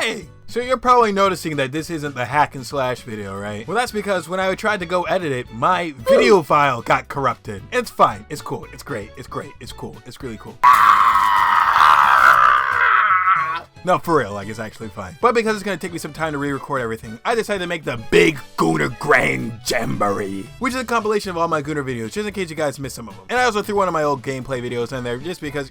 Hey! So you're probably noticing that this isn't the hack and slash video, right? Well, that's because when I tried to go edit it, my video file got corrupted. It's fine. It's cool. It's great. It's great. It's cool. It's really cool. No, for real, like, it's actually fine. But because it's gonna take me some time to re-record everything, I decided to make the Big Gooner Grand Jamboree, which is a compilation of all my Gooner videos, just in case you guys missed some of them. And I also threw one of my old gameplay videos in there, just because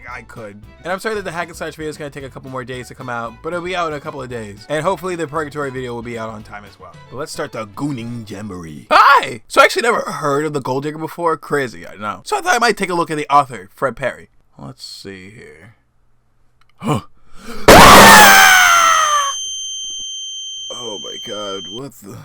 I could. And I'm sorry that the hack and slash video is gonna take a couple more days to come out, but it'll be out in a couple of days. And hopefully the Purgatory video will be out on time as well. But let's start the Gooning Jamboree. Hi! So I actually never heard of the Gold Digger before. Crazy, I know. So I thought I might take a look at the author, Fred Perry. Let's see here. Huh. Oh my god, what the...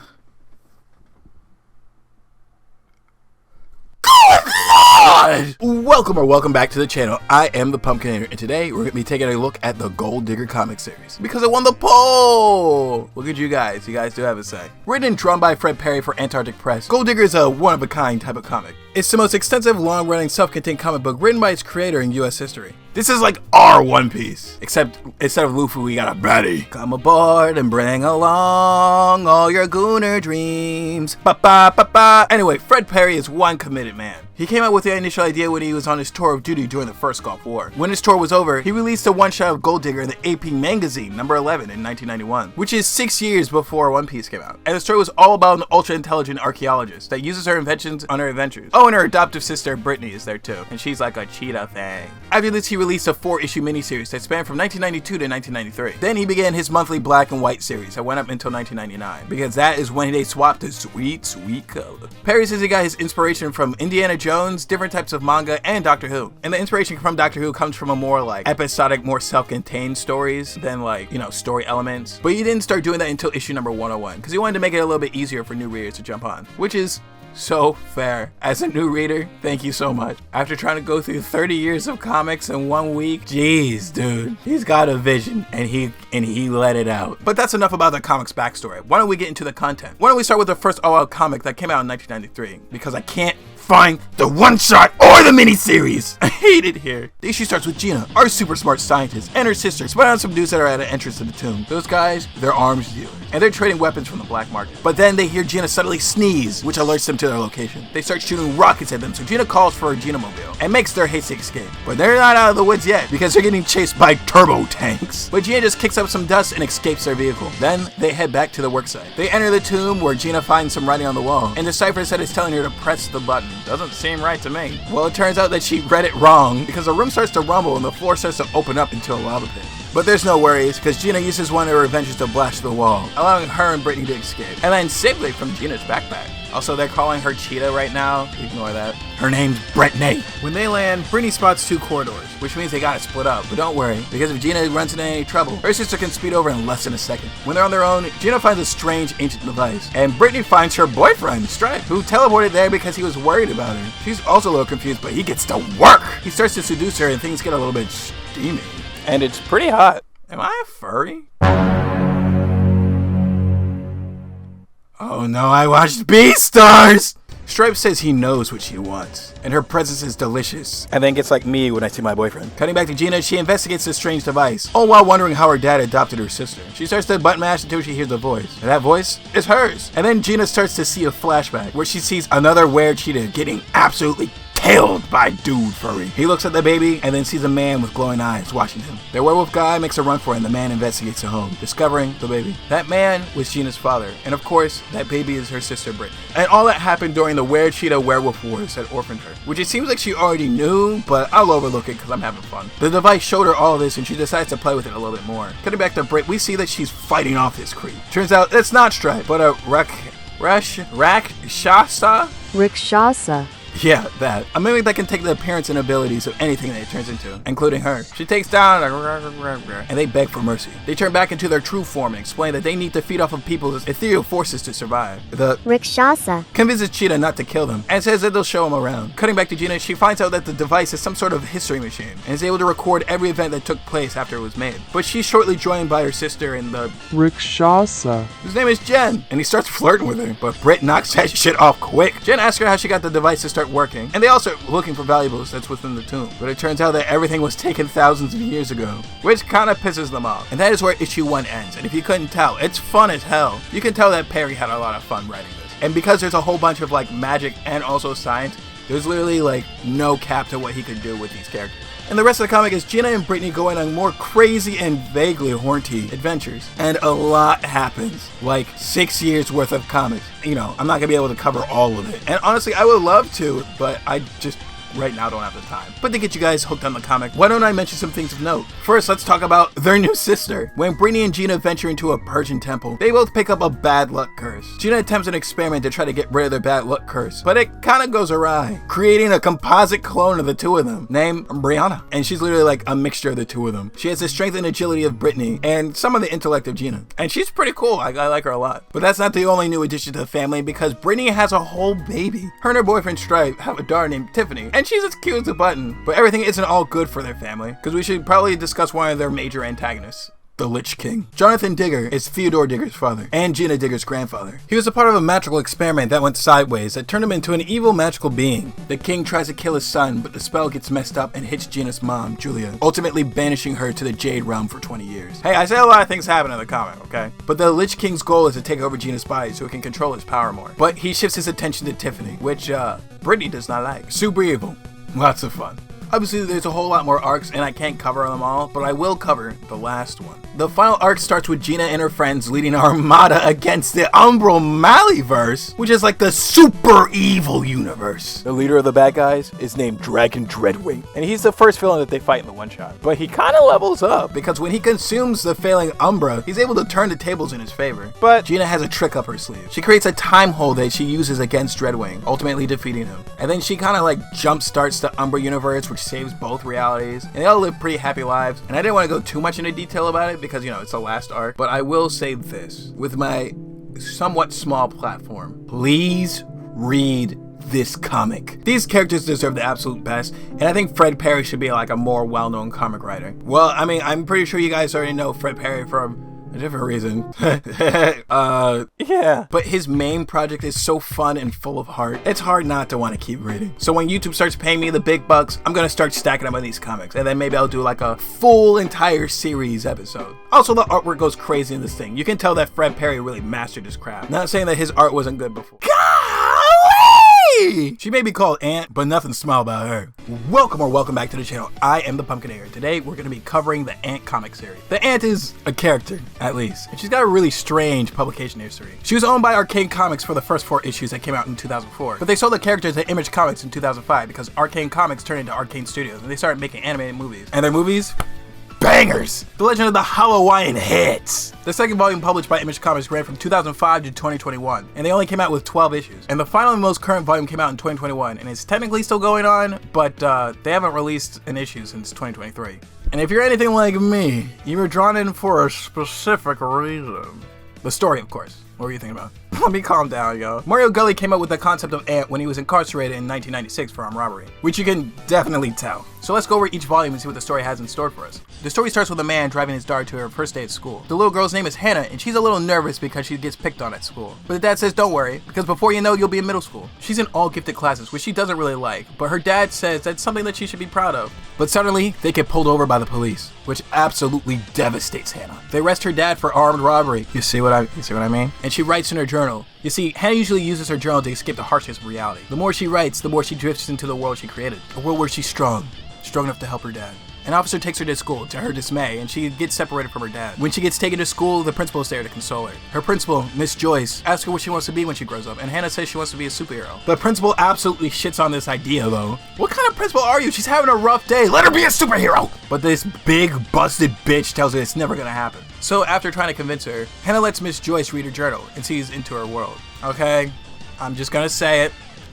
Welcome back to the channel. I am the Pumpkinator, and today we're going to be taking a look at the Gold Digger comic series because it won the poll. Look at you guys do have a say. Written and drawn by Fred Perry for Antarctic Press, Gold Digger is a one-of-a-kind type of comic. It's the most extensive, long-running, self-contained comic book written by its creator in US history. This is like our One Piece, except instead of Luffy, we got a baddie. Come aboard and bring along all your Gooner dreams. Ba-ba-ba-ba. Anyway, Fred Perry is one committed man. He came out with the initial idea when he was on his tour of duty during the first Gulf War. When his tour was over, he released a one-shot of Gold Digger in the AP magazine, number 11 in 1991, which is 6 years before One Piece came out. And the story was all about an ultra-intelligent archaeologist that uses her inventions on her adventures. Oh, and her adoptive sister, Brittany, is there too, and she's like a cheetah thing. After this, he released a 4-issue miniseries that spanned from 1992 to 1993. Then he began his monthly black and white series that went up until 1999, because that is when they swapped to sweet, sweet color. Perry says he got his inspiration from Indiana Jones, different types of manga, and Doctor Who. And the inspiration from Doctor Who comes from a more like episodic, more self-contained stories than like, you know, story elements. But he didn't start doing that until issue number 101, because he wanted to make it a little bit easier for new readers to jump on, which is so fair. As a new reader, thank you so much. After trying to go through 30 years of comics in 1 week, jeez, dude, he's got a vision and he let it out. But that's enough about the comics backstory. Why don't we get into the content? Why don't we start with the first all-out comic that came out in 1993? Because I can't find the one-shot or the miniseries. I hate it here. The issue starts with Gina, our super smart scientist, and her sister spy on some dudes that are at an entrance to the tomb. Those guys, they're arms dealers, and they're trading weapons from the black market. But then they hear Gina suddenly sneeze, which alerts them to their location. They start shooting rockets at them, so Gina calls for her Gina-mobile and makes their hasty escape. But they're not out of the woods yet, because they're getting chased by turbo tanks. But Gina just kicks up some dust and escapes their vehicle. Then they head back to the worksite. They enter the tomb where Gina finds some writing on the wall, and deciphers that it's telling her to press the button. Doesn't seem right to me. Well, it turns out that she read it wrong, because the room starts to rumble and the floor starts to open up into a lava pit. But there's no worries, because Gina uses one of her inventions to blast the wall, allowing her and Brittany to escape, and then safely from Gina's backpack. Also, they're calling her Cheetah right now. Ignore that. Her name's Brittany. When they land, Brittany spots 2 corridors, which means they gotta split up. But don't worry, because if Gina runs into any trouble, her sister can speed over in less than a second. When they're on their own, Gina finds a strange ancient device, and Brittany finds her boyfriend, Stripe, who teleported there because he was worried about her. She's also a little confused, but he gets to work. He starts to seduce her, and things get a little bit steamy. And it's pretty hot. Am I a furry? Oh no, I watched Beastars! Stripe says he knows what she wants, and her presence is delicious, and then gets like me when I see my boyfriend. Cutting back to Gina, she investigates this strange device, all while wondering how her dad adopted her sister. She starts to button mash until she hears a voice, and that voice is hers. And then Gina starts to see a flashback, where she sees another were-cheetah getting absolutely killed by Dude Furry. He looks at the baby and then sees a man with glowing eyes watching him. The werewolf guy makes a run for it, and the man investigates the home, discovering the baby. That man was Gina's father, and of course, that baby is her sister Brittany. And all that happened during the Were-Cheetah Werewolf Wars that orphaned her, which it seems like she already knew, but I'll overlook it because I'm having fun. The device showed her all this, and she decides to play with it a little bit more. Cutting back to Britt, we see that she's fighting off this creep. Turns out it's not Stripe, but a Rakshasa? Rakshasa. Yeah, that. A mimic that can take the appearance and abilities of anything that it turns into, including her. She takes down and they beg for mercy. They turn back into their true form and explain that they need to feed off of people's ethereal forces to survive. The Rakshasa convinces Cheetah not to kill them and says that they'll show him around. Cutting back to Gina, she finds out that the device is some sort of history machine and is able to record every event that took place after it was made. But she's shortly joined by her sister and the Rakshasa, whose name is Jen, and he starts flirting with her, but Britt knocks that shit off quick. Jen asks her how she got the device to start aren't working, and they also are looking for valuables that's within the tomb. But it turns out that everything was taken thousands of years ago, which kind of pisses them off. And that is where issue 1 ends. And if you couldn't tell, it's fun as hell. You can tell that Perry had a lot of fun writing this. And because there's a whole bunch of like magic and also science, there's literally like no cap to what he could do with these characters. And the rest of the comic is Gina and Brittany going on more crazy and vaguely haunty adventures. And a lot happens. Like 6 years worth of comics. You know, I'm not going to be able to cover all of it. And honestly, I would love to, but I just right now don't have the time. But to get you guys hooked on the comic, why don't I mention some things of note? First, let's talk about their new sister. When Brittany and Gina venture into a Persian temple, they both pick up a bad luck curse. Gina attempts an experiment to try to get rid of their bad luck curse, but it kind of goes awry, creating a composite clone of the two of them named Brianna. And she's literally like a mixture of the two of them. She has the strength and agility of Brittany and some of the intellect of Gina. And she's pretty cool. I like her a lot. But that's not the only new addition to the family, because Brittany has a whole baby. Her and her boyfriend Stripe have a daughter named Tiffany, and she's as cute as a button. But everything isn't all good for their family, because we should probably discuss one of their major antagonists, the Lich King. Jonathan Digger is Theodore Digger's father and Gina Digger's grandfather. He was a part of a magical experiment that went sideways that turned him into an evil magical being. The king tries to kill his son, but the spell gets messed up and hits Gina's mom, Julia, ultimately banishing her to the Jade Realm for 20 years. Hey, I say a lot of things happen in the comic, okay? But the Lich King's goal is to take over Gina's body so he can control his power more. But he shifts his attention to Tiffany, which Brittany does not like. Super evil. Lots of fun. Obviously, there's a whole lot more arcs, and I can't cover them all, but I will cover the last one. The final arc starts with Gina and her friends leading an armada against the Umbral Maliverse, which is like the super evil universe. The leader of the bad guys is named Dragon Dreadwing, and he's the first villain that they fight in the one-shot. But he kind of levels up, because when he consumes the failing Umbra, he's able to turn the tables in his favor. But Gina has a trick up her sleeve. She creates a time hole that she uses against Dreadwing, ultimately defeating him. And then she kind of like jump starts the Umbra universe, which saves both realities, and they all live pretty happy lives. And I didn't want to go too much into detail about it because, you know, it's the last arc, but I will say this with my somewhat small platform: please read this comic. These characters deserve the absolute best, and I think Fred Perry should be like a more well-known comic writer. Well, I mean, I'm pretty sure you guys already know Fred Perry from a different reason. Yeah. But his main project is so fun and full of heart, it's hard not to want to keep reading. So when YouTube starts paying me the big bucks, I'm gonna start stacking up on these comics, and then maybe I'll do like a full entire series episode. Also, the artwork goes crazy in this thing. You can tell that Fred Perry really mastered his craft. Not saying that his art wasn't good before. She may be called Ant, but nothing small about her. Welcome back to the channel. I am the Pumpkinator. Today we're going to be covering the Ant comic series. The Ant is a character, at least, and she's got a really strange publication history. She was owned by Arcane Comics for the first 4 issues that came out in 2004, but they sold the character to Image Comics in 2005 because Arcane Comics turned into Arcane Studios and they started making animated movies. And their movies? Bangers! The Legend of the Halloween hits! The second volume published by Image Comics ran from 2005 to 2021, and they only came out with 12 issues. And the final and most current volume came out in 2021, and it's technically still going on, but they haven't released an issue since 2023. And if you're anything like me, you were drawn in for a specific reason. The story, of course. What were you thinking about? Let me calm down, yo. Mario Gully came up with the concept of Ant when he was incarcerated in 1996 for armed robbery, which you can definitely tell. So let's go over each volume and see what the story has in store for us. The story starts with a man driving his daughter to her first day at school. The little girl's name is Hannah, and she's a little nervous because she gets picked on at school. But the dad says, don't worry, because before you know, you'll be in middle school. She's in all gifted classes, which she doesn't really like, but her dad says that's something that she should be proud of. But suddenly, they get pulled over by the police, which absolutely devastates Hannah. They arrest her dad for armed robbery. You see what I mean? And she writes in her journal. You see, Hannah usually uses her journal to escape the harshness of reality. The more she writes, the more she drifts into the world she created. A world where she's strong enough to help her dad. An officer takes her to school, to her dismay, and she gets separated from her dad. When she gets taken to school, the principal is there to console her. Her principal, Miss Joyce, asks her what she wants to be when she grows up, and Hannah says she wants to be a superhero. The principal absolutely shits on this idea, though. What kind of principal are you? She's having a rough day. Let her be a superhero! But this big, busted bitch tells her it's never gonna happen. So after trying to convince her, Hannah lets Miss Joyce read her journal and sees into her world. Okay? I'm just gonna say it.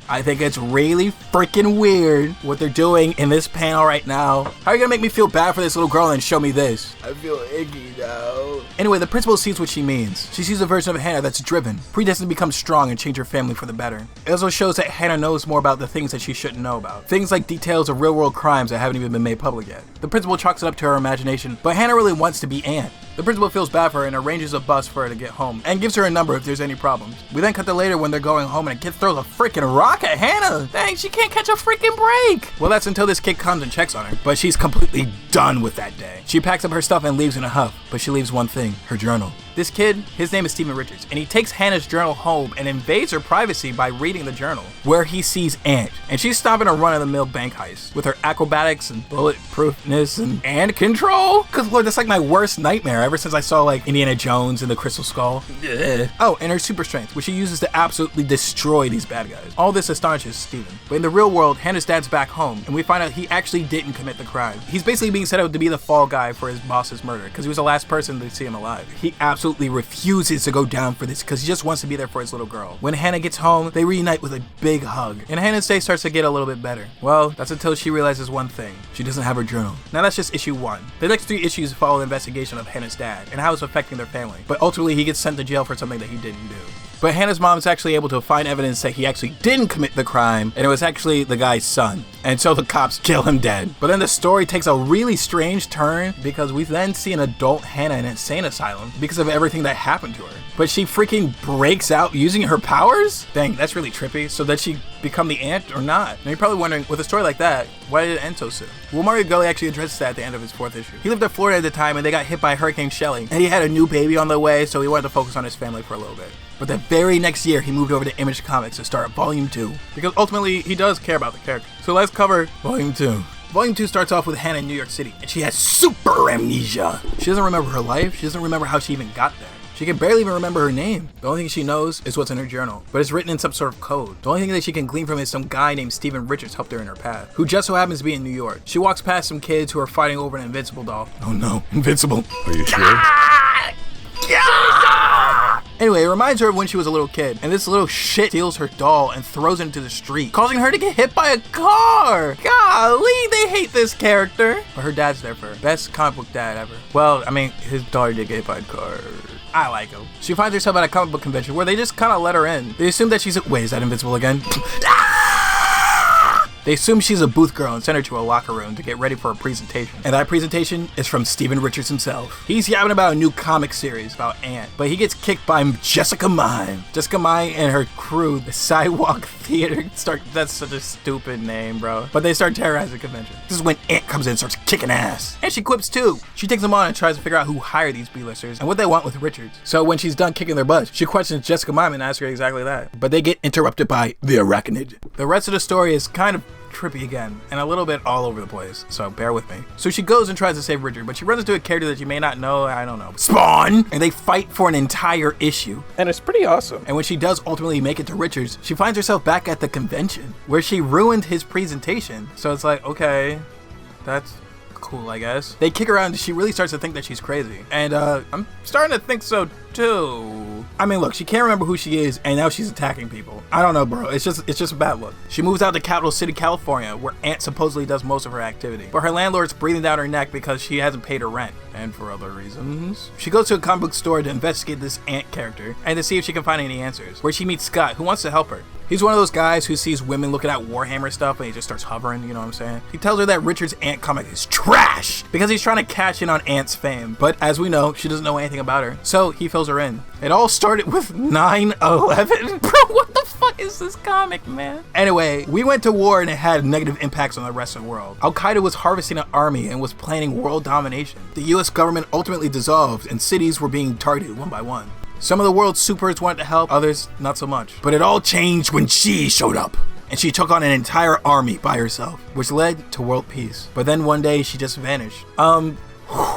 I think it's really freaking weird what they're doing in this panel right now. How are you gonna make me feel bad for this little girl and show me this? I feel icky now. Anyway, the principal sees what she means. She sees a version of Hannah that's driven, predestined to become strong and change her family for the better. It also shows that Hannah knows more about the things that she shouldn't know about. Things like details of real-world crimes that haven't even been made public yet. The principal chalks it up to her imagination, but Hannah really wants to be Ant. The principal feels bad for her and arranges a bus for her to get home and gives her a number if there's any problems. We then cut to later when they're going home and a kid throws a freaking rock at Hannah. Dang, she can't catch a freaking break. Well, that's until this kid comes and checks on her, but she's completely done with that day. She packs up her stuff and leaves in a huff, but she leaves one thing, her journal. This kid, his name is Stephen Richards, and he takes Hannah's journal home and invades her privacy by reading the journal, where he sees Ant, and she's stopping a run-of-the-mill bank heist with her acrobatics and bulletproofness and control. Cause Lord, that's like my worst nightmare ever since I saw like Indiana Jones and the Crystal Skull. Ugh. Oh, and her super strength, which she uses to absolutely destroy these bad guys. All this astonishes Stephen. But in the real world, Hannah's dad's back home, and we find out he actually didn't commit the crime. He's basically being set up to be the fall guy for his boss's murder, because he was the last person to see him alive. He absolutely refuses to go down for this because he just wants to be there for his little girl. When Hannah gets home, they reunite with a big hug, and Hannah's day starts to get a little bit better. Well, that's until she realizes one thing. She doesn't have her journal. Now that's just issue 1. The next 3 issues follow the investigation of Hannah's dad and how it's affecting their family, but ultimately he gets sent to jail for something that he didn't do. But Hannah's mom is actually able to find evidence that he actually didn't commit the crime, and it was actually the guy's son. And so the cops kill him dead. But then the story takes a really strange turn because we then see an adult Hannah in an insane asylum because of everything that happened to her. But she freaking breaks out using her powers? Dang, that's really trippy. So does she become the ant or not? Now you're probably wondering, with a story like that, why did it end so soon? Well, Mario Gully actually addresses that at the end of his 4th issue. He lived in Florida at the time and they got hit by Hurricane Shelley, and he had a new baby on the way, so he wanted to focus on his family for a little bit. But the very next year, he moved over to Image Comics to start Volume 2, because ultimately, he does care about the character. So let's cover Volume 2. Volume 2 starts off with Hannah in New York City, and she has super amnesia. She doesn't remember her life, she doesn't remember how she even got there. She can barely even remember her name. The only thing she knows is what's in her journal, but it's written in some sort of code. The only thing that she can glean from is some guy named Stephen Richards helped her in her path, who just so happens to be in New York. She walks past some kids who are fighting over an Invincible doll. Oh no, Invincible. Are you sure? Anyway, it reminds her of when she was a little kid, and this little shit steals her doll and throws it into the street, causing her to get hit by a car. Golly, they hate this character. But her dad's there for her. Best comic book dad ever. Well, I mean, his daughter did get hit by a car. I like him. She finds herself at a comic book convention where they just kind of let her in. They assume that she's wait, is that Invincible again? They assume she's a booth girl and send her to a locker room to get ready for a presentation. And that presentation is from Stephen Richards himself. He's yapping about a new comic series about Ant, but he gets kicked by Jessica Mime. Jessica Mime and her crew, the Sidewalk Theater, that's such a stupid name, bro. But they start terrorizing the convention. This is when Ant comes in and starts kicking ass. And she quips too. She takes them on and tries to figure out who hired these B-listers and what they want with Richards. So when she's done kicking their butts, she questions Jessica Mime and asks her exactly that. But they get interrupted by the Arachnid. The rest of the story is kind of trippy again, and a little bit all over the place, so bear with me. So she goes and tries to save Richard, but she runs into a character that you may not know, I don't know, Spawn! And they fight for an entire issue. And it's pretty awesome. And when she does ultimately make it to Richards, she finds herself back at the convention, where she ruined his presentation. So it's like, okay, that's cool, I guess. They kick her out and she really starts to think that she's crazy. And I'm starting to think so too. I mean, look, she can't remember who she is and now she's attacking people. I don't know, bro. It's just a bad look. She moves out to Capital City, California, where Ant supposedly does most of her activity. But her landlord's breathing down her neck because she hasn't paid her rent. And for other reasons. She goes to a comic book store to investigate this Ant character and to see if she can find any answers, where she meets Scott, who wants to help her. He's one of those guys who sees women looking at Warhammer stuff and he just starts hovering, you know what I'm saying? He tells her that Richard's Ant comic is trash because he's trying to cash in on Ant's fame. But as we know, she doesn't know anything about her, so he fills her in. It all started with 9/11. Bro, what the fuck is this comic, man? Anyway, we went to war and it had negative impacts on the rest of the world. Al-Qaeda was harvesting an army and was planning world domination. The US government ultimately dissolved and cities were being targeted one by one. Some of the world's supers wanted to help, others not so much. But it all changed when she showed up. And she took on an entire army by herself, which led to world peace. But then one day she just vanished.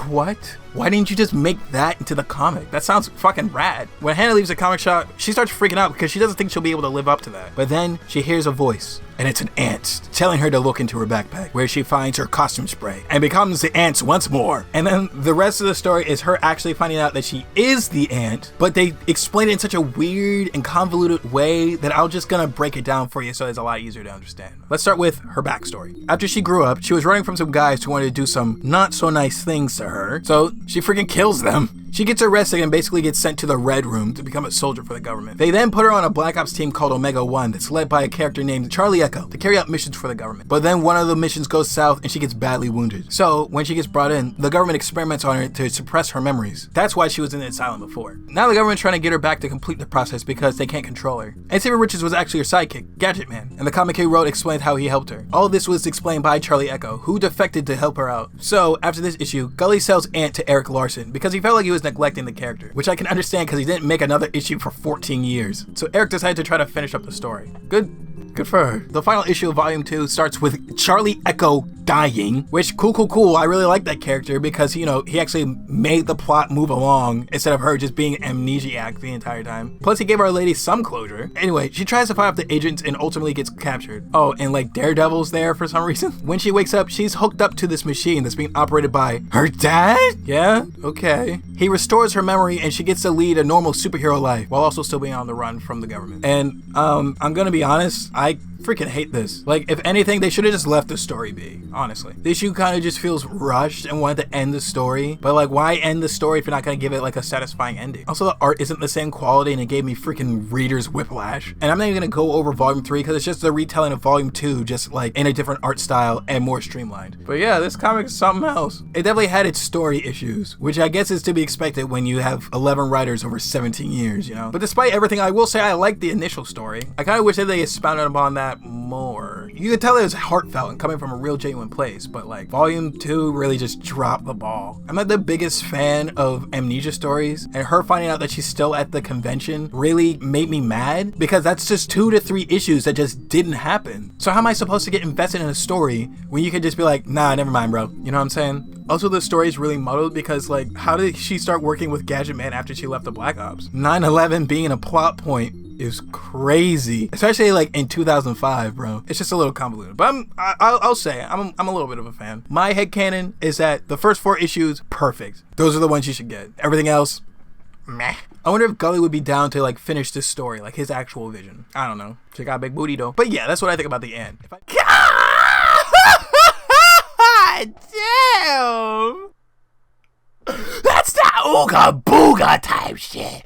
What? Why didn't you just make that into the comic? That sounds fucking rad. When Hannah leaves the comic shop, she starts freaking out because she doesn't think she'll be able to live up to that. But then she hears a voice, and it's an ant telling her to look into her backpack, where she finds her costume spray and becomes the ant once more. And then the rest of the story is her actually finding out that she is the ant, but they explain it in such a weird and convoluted way that I'm just gonna break it down for you so it's a lot easier to understand. Let's start with her backstory. After she grew up, she was running from some guys who wanted to do some not so nice things to her, so she freaking kills them. She gets arrested and basically gets sent to the Red Room to become a soldier for the government. They then put her on a Black Ops team called Omega 1 that's led by a character named Charlie Echo to carry out missions for the government. But then one of the missions goes south and she gets badly wounded. So when she gets brought in, the government experiments on her to suppress her memories. That's why she was in the asylum before. Now the government's trying to get her back to complete the process because they can't control her. And Saber Richards was actually her sidekick, Gadget Man, and the comic he wrote explained how he helped her. All of this was explained by Charlie Echo, who defected to help her out. So after this issue, Gully sells Ant to Eric Larson because he felt like he was neglecting the character, which I can understand because he didn't make another issue for 14 years. So Eric decided to try to finish up the story. Good for her. The final issue of Volume 2 starts with Charlie Echo dying, which cool. I really like that character because, you know, he actually made the plot move along instead of her just being amnesiac the entire time. Plus, he gave our lady some closure. Anyway, she tries to fight off the agents and ultimately gets captured. Oh, and like Daredevil's there for some reason. When she wakes up, she's hooked up to this machine that's being operated by her dad? Yeah? Okay. He restores her memory and she gets to lead a normal superhero life while also still being on the run from the government. And I'm gonna be honest, I freaking hate this. Like, if anything, they should have just left the story be, honestly. The issue kind of just feels rushed and wanted to end the story, but like, why end the story if you're not gonna give it like a satisfying ending? Also, the art isn't the same quality and it gave me freaking reader's whiplash. And I'm not even gonna go over Volume 3 because it's just the retelling of Volume 2, just like in a different art style and more streamlined. But yeah, this comic is something else. It definitely had its story issues, which I guess is to be expected when you have 11 writers over 17 years, you know? But despite everything, I will say I like the initial story. I kind of wish that they expounded upon that more. You could tell it was heartfelt and coming from a real genuine place, but like Volume 2 really just dropped the ball. I'm not the biggest fan of amnesia stories, and her finding out that she's still at the convention really made me mad because that's just 2 to 3 issues that just didn't happen. So how am I supposed to get invested in a story when you could just be like, nah, never mind, bro? You know what I'm saying? Also, the story is really muddled because, like, how did she start working with Gadget Man after she left the Black Ops? 9/11 being a plot point is crazy, especially like in 2005, bro. It's just a little convoluted, but I'll say I'm a little bit of a fan. My headcanon is that the first 4 issues, perfect. Those are the ones you should get. Everything else, meh. I wonder if Gully would be down to like finish this story, like his actual vision. I don't know. She got a big booty though. But yeah, that's what I think about the end. God damn! That's that ooga booga type shit.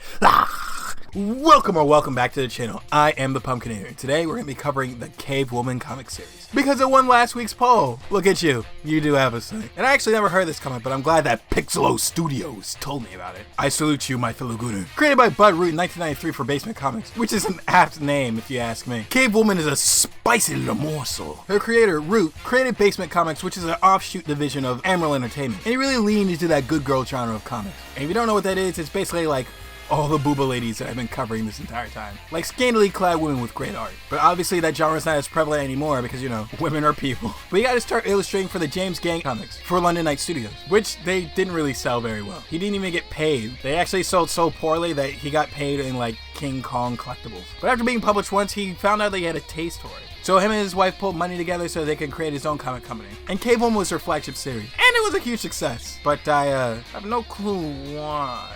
Welcome back to the channel. I am the Pumpkinator. Today we're going to be covering the Cavewoman Comics series because it won last week's poll. Look at you. You do have a say. And I actually never heard this comic, but I'm glad that Pixelo Studios told me about it. I salute you, my fellow Gooner. Created by Bud Root in 1993 for Basement Comics, which is an apt name if you ask me. Cavewoman is a spicy little morsel. Her creator, Root, created Basement Comics, which is an offshoot division of Emerald Entertainment. And he really leaned into that good girl genre of comics. And if you don't know what that is, it's basically like all the booba ladies that I've been covering this entire time. Like scantily clad women with great art. But obviously that genre is not as prevalent anymore because, you know, women are people. But he got to start illustrating for the James Gang comics for London Night Studios, which they didn't really sell very well. He didn't even get paid. They actually sold so poorly that he got paid in like King Kong collectibles. But after being published once, he found out that he had a taste for it. So him and his wife pulled money together so they could create his own comic company. And Cavewoman was her flagship series. And it was a huge success. But I have no clue why.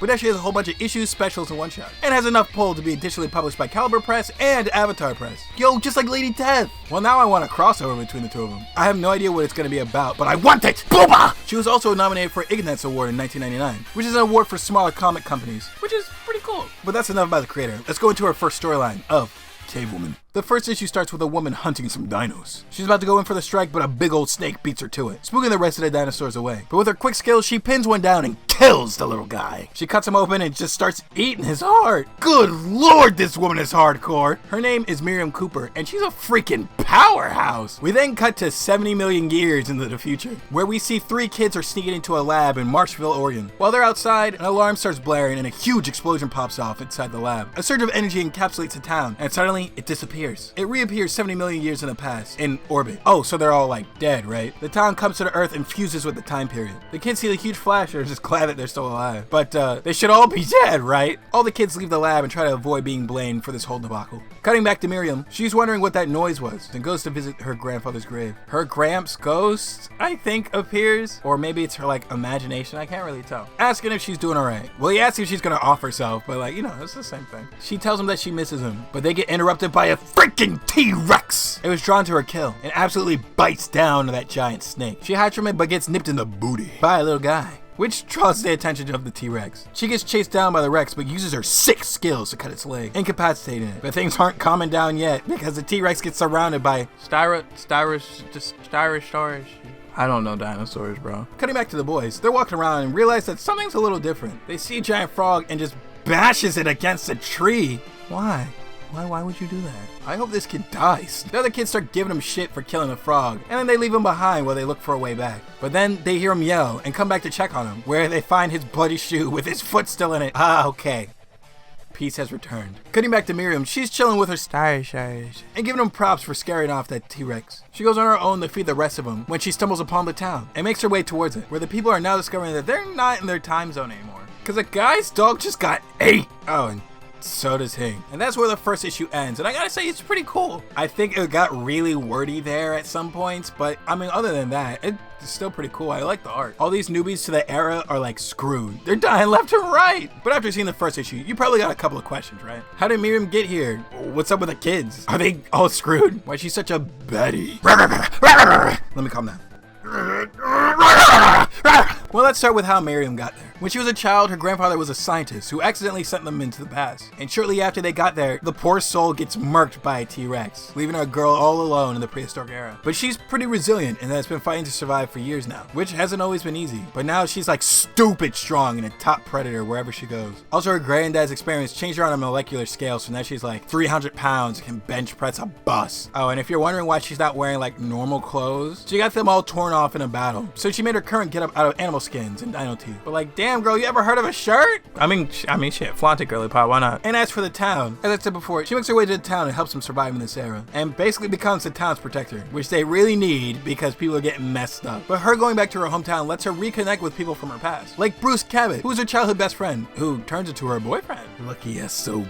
But actually has a whole bunch of issues, specials, and one-shot. And has enough pull to be additionally published by Caliber Press and Avatar Press. Yo, just like Lady Death. Well, now I want a crossover between the two of them. I have no idea what it's going to be about, but I want it! Booba! She was also nominated for Ignatz Award in 1999, which is an award for smaller comic companies, which is pretty cool. But that's enough about the creator. Let's go into our first storyline of Cavewoman. The first issue starts with a woman hunting some dinos. She's about to go in for the strike, but a big old snake beats her to it, spooking the rest of the dinosaurs away. But with her quick skills, she pins one down and kills the little guy. She cuts him open and just starts eating his heart. Good lord, this woman is hardcore. Her name is Miriam Cooper, and she's a freaking powerhouse. We then cut to 70 million years into the future, where we see 3 kids are sneaking into a lab in Marshville, Oregon. While they're outside, an alarm starts blaring and a huge explosion pops off inside the lab. A surge of energy encapsulates the town, and suddenly it disappears. It reappears 70 million years in the past, in orbit. Oh, so they're all like dead, right? The town comes to the Earth and fuses with the time period. The kids see the huge flash and are just glad that they're still alive. But they should all be dead, right? All the kids leave the lab and try to avoid being blamed for this whole debacle. Cutting back to Miriam, she's wondering what that noise was and goes to visit her grandfather's grave. Her Gramps' ghost, I think, appears. Or maybe it's her like imagination, I can't really tell. Asking if she's doing alright. Well, he asks if she's gonna off herself, but like, you know, it's the same thing. She tells him that she misses him, but they get interrupted by a freaking T-Rex! It was drawn to her kill and absolutely bites down that giant snake. She hides from it but gets nipped in the booty by a little guy. which draws the attention of the T-Rex. She gets chased down by the Rex, but uses her sick skills to cut its leg, incapacitating it. But things aren't calming down yet, because the T-Rex gets surrounded by Styrosaurus. I don't know dinosaurs, bro. Cutting back to the boys, they're walking around and realize that something's a little different. They see a giant frog and just bashes it against a tree. Why? Why would you do that? I hope this kid dies. The other kids start giving him shit for killing a frog, and then they leave him behind while they look for a way back. But then they hear him yell and come back to check on him, where they find his bloody shoe with his foot still in it. Ah, okay. Peace has returned. Cutting back to Miriam, she's chilling with her Styrosaurus and giving him props for scaring off that T-Rex. She goes on her own to feed the rest of them when she stumbles upon the town and makes her way towards it, where the people are now discovering that they're not in their time zone anymore. Because a guy's dog just got ate. Oh, and so does he. And that's where the first issue ends. And I gotta say, it's pretty cool. I think it got really wordy there at some points, but I mean, other than that, it's still pretty cool. I like the art. All these newbies to the era are like screwed. They're dying left and right. But after seeing the first issue, you probably got a couple of questions, right? How did Miriam get here? What's up with the kids? Are they all screwed? Why is she such a baddie? Let me calm down. Well, let's start with how Miriam got there. When she was a child, her grandfather was a scientist who accidentally sent them into the past. And shortly after they got there, the poor soul gets murked by a T-Rex, leaving our girl all alone in the prehistoric era. But she's pretty resilient and has been fighting to survive for years now, which hasn't always been easy. But now she's like stupid strong and a top predator wherever she goes. Also, her granddad's experience changed her on a molecular scale, so now she's like 300 pounds and can bench press a bus. Oh, and if you're wondering why she's not wearing like normal clothes, she got them all torn off in a battle. So she made her current getup out of animal skins and dino teeth. But like, damn girl, you ever heard of a shirt? I mean shit, flaunt it, girly pop, why not? And as for the town, as I said before, she makes her way to the town and helps them survive in this era, and basically becomes the town's protector, which they really need because people are getting messed up. But her going back to her hometown lets her reconnect with people from her past, like Bruce Cabot, who was her childhood best friend, who turns into her boyfriend. Lucky SOB.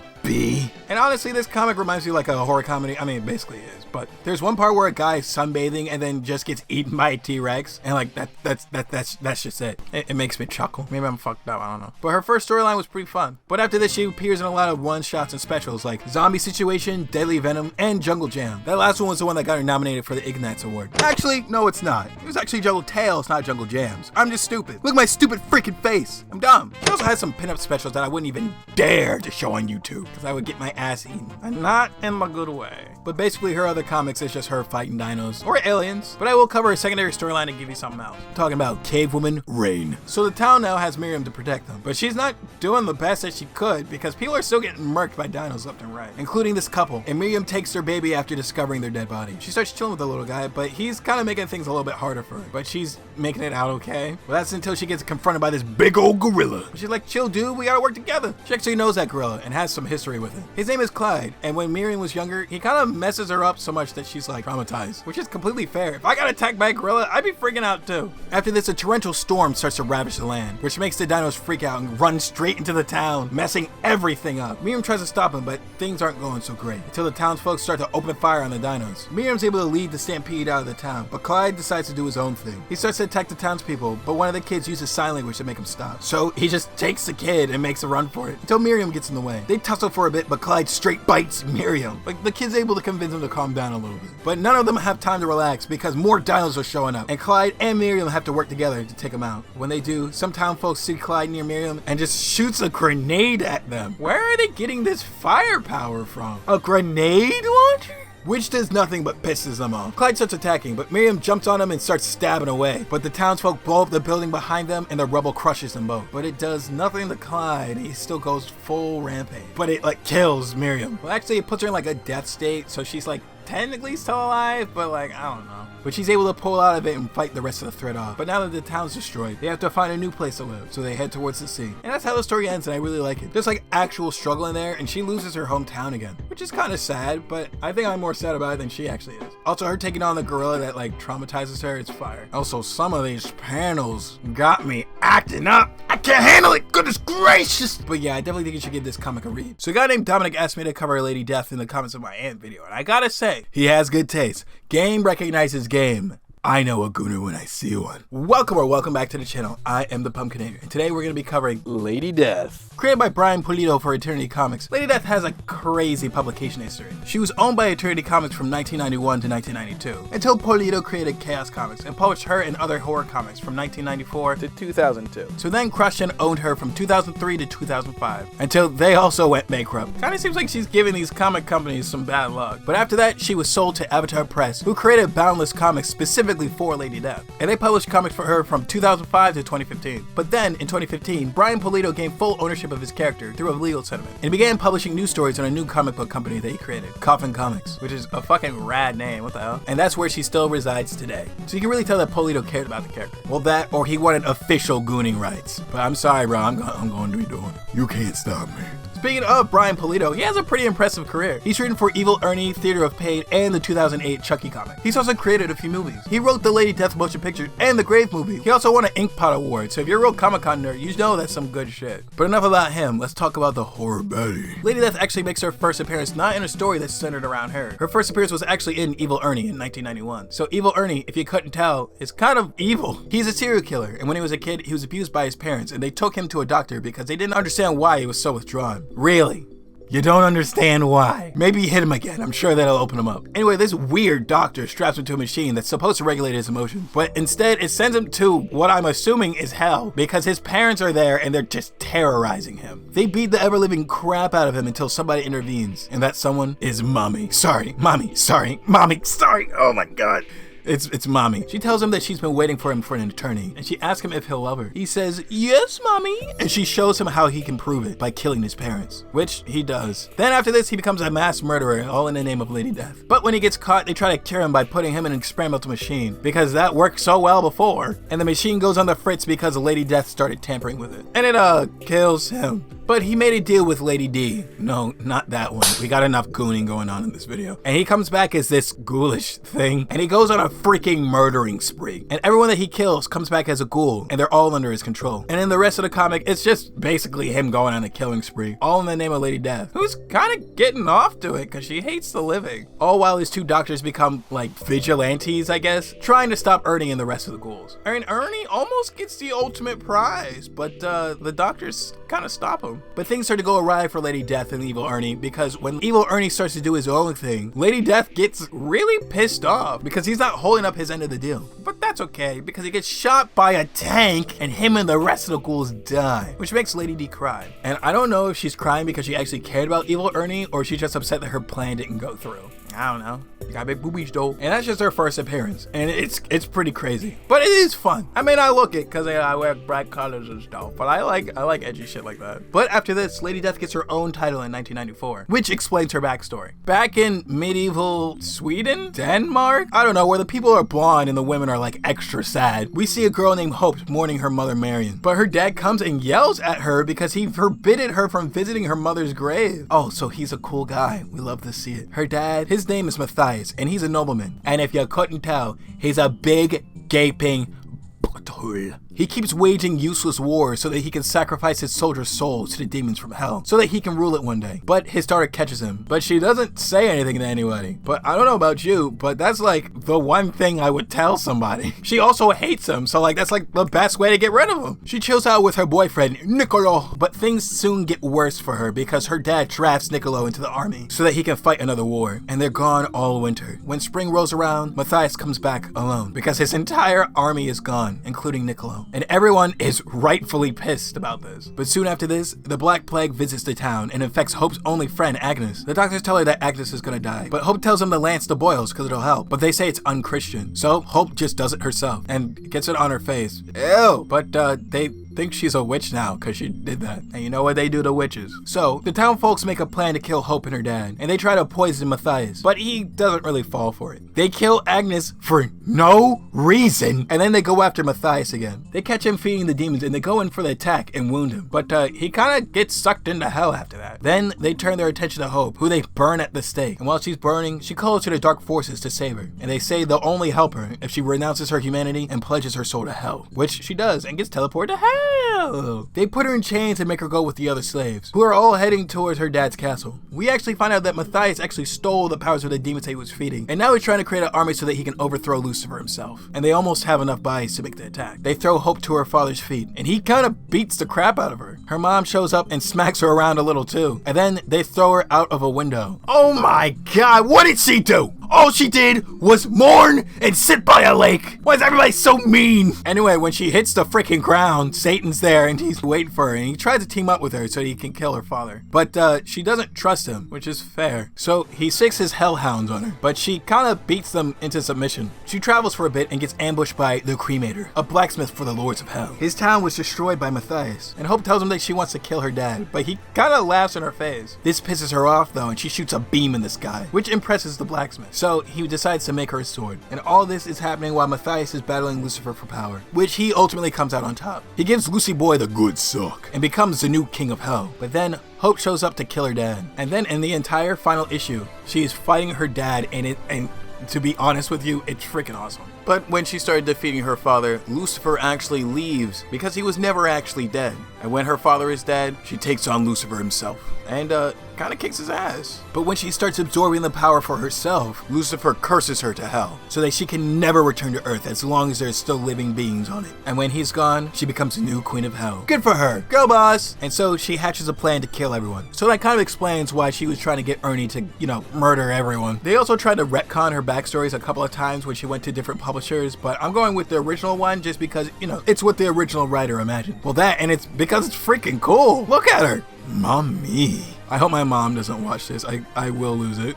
And honestly, this comic reminds me like a horror comedy. I mean, it basically is. But there's one part where a guy is sunbathing and then just gets eaten by a T-Rex, and like that's just it. It makes me chuckle. Maybe I'm fucked up. I don't know. But her first storyline was pretty fun. But after this, she appears in a lot of one-shots and specials like Zombie Situation, Deadly Venom, and Jungle Jam. That last one was the one that got her nominated for the Ignatz Award. Actually, no, it's not. It was actually Jungle Tales, not Jungle Jams. I'm just stupid. Look at my stupid freaking face. I'm dumb. She also has some pinup specials that I wouldn't even dare to show on YouTube, because I would get my ass eaten. And not in my good way. But basically her other comics is just her fighting dinos or aliens. But I will cover a secondary storyline and give you something else. I'm talking about Cavewoman Rain. So the town now has Miriam to protect them, but she's not doing the best that she could because people are still getting murked by dinos left and right, including this couple. And Miriam takes their baby after discovering their dead body. She starts chilling with the little guy, but he's kind of making things a little bit harder for her. But she's making it out okay. Well, that's until she gets confronted by this big old gorilla. She's like, chill dude, we gotta work together. She actually knows that gorilla and has some history with him. His name is Clyde, and when Miriam was younger, he kind of messes her up so much that she's like traumatized, which is completely fair. If I got attacked by a gorilla, I'd be freaking out too. After this, a torrential storm starts to ravage the land, which makes the dinos freak out and run straight into the town, messing everything up. Miriam tries to stop him, but things aren't going so great until the townsfolk start to open fire on the dinos. Miriam's able to lead the stampede out of the town, but Clyde decides to do his own thing. He starts to attack the townspeople, but one of the kids uses sign language to make him stop. So he just takes the kid and makes a run for it until Miriam gets in the way. They tussle for a bit, but Clyde straight bites Miriam. Like, the kid's able to convince him to calm down a little bit. But none of them have time to relax because more dinos are showing up, and Clyde and Miriam have to work together to take them out. When they do, some town folks see Clyde near Miriam and just shoots a grenade at them. Where are they getting this firepower from? A grenade launcher? Which does nothing but pisses them off. Clyde starts attacking, but Miriam jumps on him and starts stabbing away. But the townsfolk blow up the building behind them and the rubble crushes them both. But it does nothing to Clyde. He still goes full rampage. But it like kills Miriam. Well, actually it puts her in like a death state, so she's like technically still alive, but like, I don't know. But she's able to pull out of it and fight the rest of the threat off. But now that the town's destroyed, they have to find a new place to live, so they head towards the sea. And that's how the story ends, and I really like it. There's like actual struggle in there, and she loses her hometown again, which is kind of sad, but I think I'm more sad about it than she actually is. Also, her taking on the gorilla that like traumatizes her, it's fire. Also, some of these panels got me acting up. I can't handle it, goodness gracious. But yeah, I definitely think you should give this comic a read. So a guy named Dominic asked me to cover Lady Death in the comments of my Ant video, and I gotta say, he has good taste. Game recognizes game. I know a Gooner when I see one. Welcome back to the channel. I am the Pumpkinator, and today we're going to be covering Lady Death. Created by Brian Pulido for Eternity Comics, Lady Death has a crazy publication history. She was owned by Eternity Comics from 1991 to 1992, until Pulido created Chaos Comics and published her and other horror comics from 1994 to 2002. So then Crushton owned her from 2003 to 2005, until they also went bankrupt. Kinda seems like she's giving these comic companies some bad luck. But after that, she was sold to Avatar Press, who created Boundless Comics specifically for Lady Death. And they published comics for her from 2005 to 2015. But then, in 2015, Brian Pulido gained full ownership of his character through a legal settlement, and began publishing new stories on a new comic book company that he created, Coffin Comics, which is a fucking rad name, what the hell? And that's where she still resides today. So you can really tell that Pulido cared about the character. Well, that, or he wanted official gooning rights. But I'm sorry, bro, I'm going to be doing it. You can't stop me. Speaking of Brian Pulido, he has a pretty impressive career. He's written for Evil Ernie, Theater of Pain, and the 2008 Chucky comic. He's also created a few movies. He wrote the Lady Death motion picture and the Grave movie. He also won an Inkpot award, so if you're a real Comic-Con nerd, you know that's some good shit. But enough about him, let's talk about the horror baddie. Lady Death actually makes her first appearance not in a story that's centered around her. Her first appearance was actually in Evil Ernie in 1991. So Evil Ernie, if you couldn't tell, is kind of evil. He's a serial killer, and when he was a kid, he was abused by his parents, and they took him to a doctor because they didn't understand why he was so withdrawn. Really? You don't understand why. Maybe hit him again. I'm sure that'll open him up. Anyway, this weird doctor straps him to a machine that's supposed to regulate his emotions, but instead it sends him to what I'm assuming is hell, because his parents are there and they're just terrorizing him. They beat the ever-living crap out of him until somebody intervenes, and that someone is Mommy. Mommy. Oh my god. It's Mommy. She tells him that she's been waiting for him for an eternity, and she asks him if he'll love her. He says, "Yes, Mommy." And she shows him how he can prove it by killing his parents, which he does. Then after this, he becomes a mass murderer, all in the name of Lady Death. But when he gets caught, they try to cure him by putting him in an experimental machine, because that worked so well before. And the machine goes on the fritz because Lady Death started tampering with it. And it, kills him. But he made a deal with Lady D. No, not that one. We got enough gooning going on in this video. And he comes back as this ghoulish thing, and he goes on a freaking murdering spree. And everyone that he kills comes back as a ghoul, and they're all under his control. And in the rest of the comic, it's just basically him going on a killing spree, all in the name of Lady Death, who's kind of getting off to it because she hates the living. All while his two doctors become like vigilantes, I guess, trying to stop Ernie and the rest of the ghouls. And Ernie almost gets the ultimate prize, but the doctors kind of stop him. But things start to go awry for Lady Death and Evil Ernie, because when Evil Ernie starts to do his own thing, Lady Death gets really pissed off because he's not holding up his end of the deal. But that's okay, because he gets shot by a tank and him and the rest of the ghouls die, which makes Lady D cry. And I don't know if she's crying because she actually cared about Evil Ernie, or she's just upset that her plan didn't go through. I don't know. Got big boobies though. And that's just her first appearance. And it's pretty crazy. But it is fun. I mean, I look it because I wear bright colors and stuff. But I like edgy shit like that. But after this, Lady Death gets her own title in 1994, which explains her backstory. Back in medieval Sweden? Denmark? I don't know, where the people are blonde and the women are like extra sad. We see a girl named Hope mourning her mother Marion. But her dad comes and yells at her because he forbidden her from visiting her mother's grave. Oh, so he's a cool guy. We love to see it. Her dad, his name is Matthias, and he's a nobleman. And if you couldn't tell, he's a big, gaping butthole. He keeps waging useless wars so that he can sacrifice his soldiers' souls to the demons from hell, so that he can rule it one day. But his daughter catches him, but she doesn't say anything to anybody. But I don't know about you, but that's like the one thing I would tell somebody. She also hates him, so like that's like the best way to get rid of him. She chills out with her boyfriend, Niccolo, but things soon get worse for her because her dad drafts Niccolo into the army so that he can fight another war, and they're gone all winter. When spring rolls around, Matthias comes back alone because his entire army is gone, including Niccolo. And everyone is rightfully pissed about this. But soon after this, the Black Plague visits the town and infects Hope's only friend, Agnes. The doctors tell her that Agnes is gonna die, but Hope tells them to lance the boils because it'll help. But they say it's unchristian, so Hope just does it herself and gets it on her face. Ew! But they think she's a witch now because she did that. And you know what they do to witches. So the town folks make a plan to kill Hope and her dad, and they try to poison Matthias, but he doesn't really fall for it. They kill Agnes for no reason, and then they go after Matthias again. They catch him feeding the demons, and they go in for the attack and wound him, but he kind of gets sucked into hell after that. Then they turn their attention to Hope, who they burn at the stake, and while she's burning, she calls to the dark forces to save her, and they say they'll only help her if she renounces her humanity and pledges her soul to hell, which she does and gets teleported to hell. hell. They put her in chains and make her go with the other slaves, who are all heading towards her dad's castle. We actually find out that Matthias actually stole the powers of the demons he was feeding, and now he's trying to create an army so that he can overthrow Lucifer himself. And they almost have enough bodies to make the attack. They throw Hope to her father's feet, and he kind of beats the crap out of her. Her mom shows up and smacks her around a little too, and then they throw her out of a window. Oh my god, what did she do? All she did was mourn and sit by a lake. Why is everybody so mean? Anyway, when she hits the freaking ground, Satan's there and he's waiting for her, and he tries to team up with her so he can kill her father. But she doesn't trust him, which is fair. So he sticks his hellhounds on her, but she kind of beats them into submission. She travels for a bit and gets ambushed by the Cremator, a blacksmith for the Lords of Hell. His town was destroyed by Matthias, and Hope tells him that she wants to kill her dad, but he kind of laughs in her face. This pisses her off though, and she shoots a beam in the sky, which impresses the blacksmith. So he decides to make her a sword. And all this is happening while Matthias is battling Lucifer for power, which he ultimately comes out on top. He gives Lucy Boy the good suck and becomes the new king of hell. But then Hope shows up to kill her dad. And then in the entire final issue, she is fighting her dad, and to be honest with you, it's freaking awesome. But when she started defeating her father, Lucifer actually leaves because he was never actually dead. And when her father is dead, she takes on Lucifer himself and kind of kicks his ass. But when she starts absorbing the power for herself, Lucifer curses her to hell so that she can never return to Earth as long as there's still living beings on it. And when he's gone, she becomes the new queen of hell. Good for her. Go boss! And so she hatches a plan to kill everyone. So that kind of explains why she was trying to get Ernie to, murder everyone. They also tried to retcon her backstories a couple of times when she went to different publishers, but I'm going with the original one just because, it's what the original writer imagined. Well, that, and it's because it's freaking cool. Look at her. Mommy. I hope my mom doesn't watch this. I will lose it.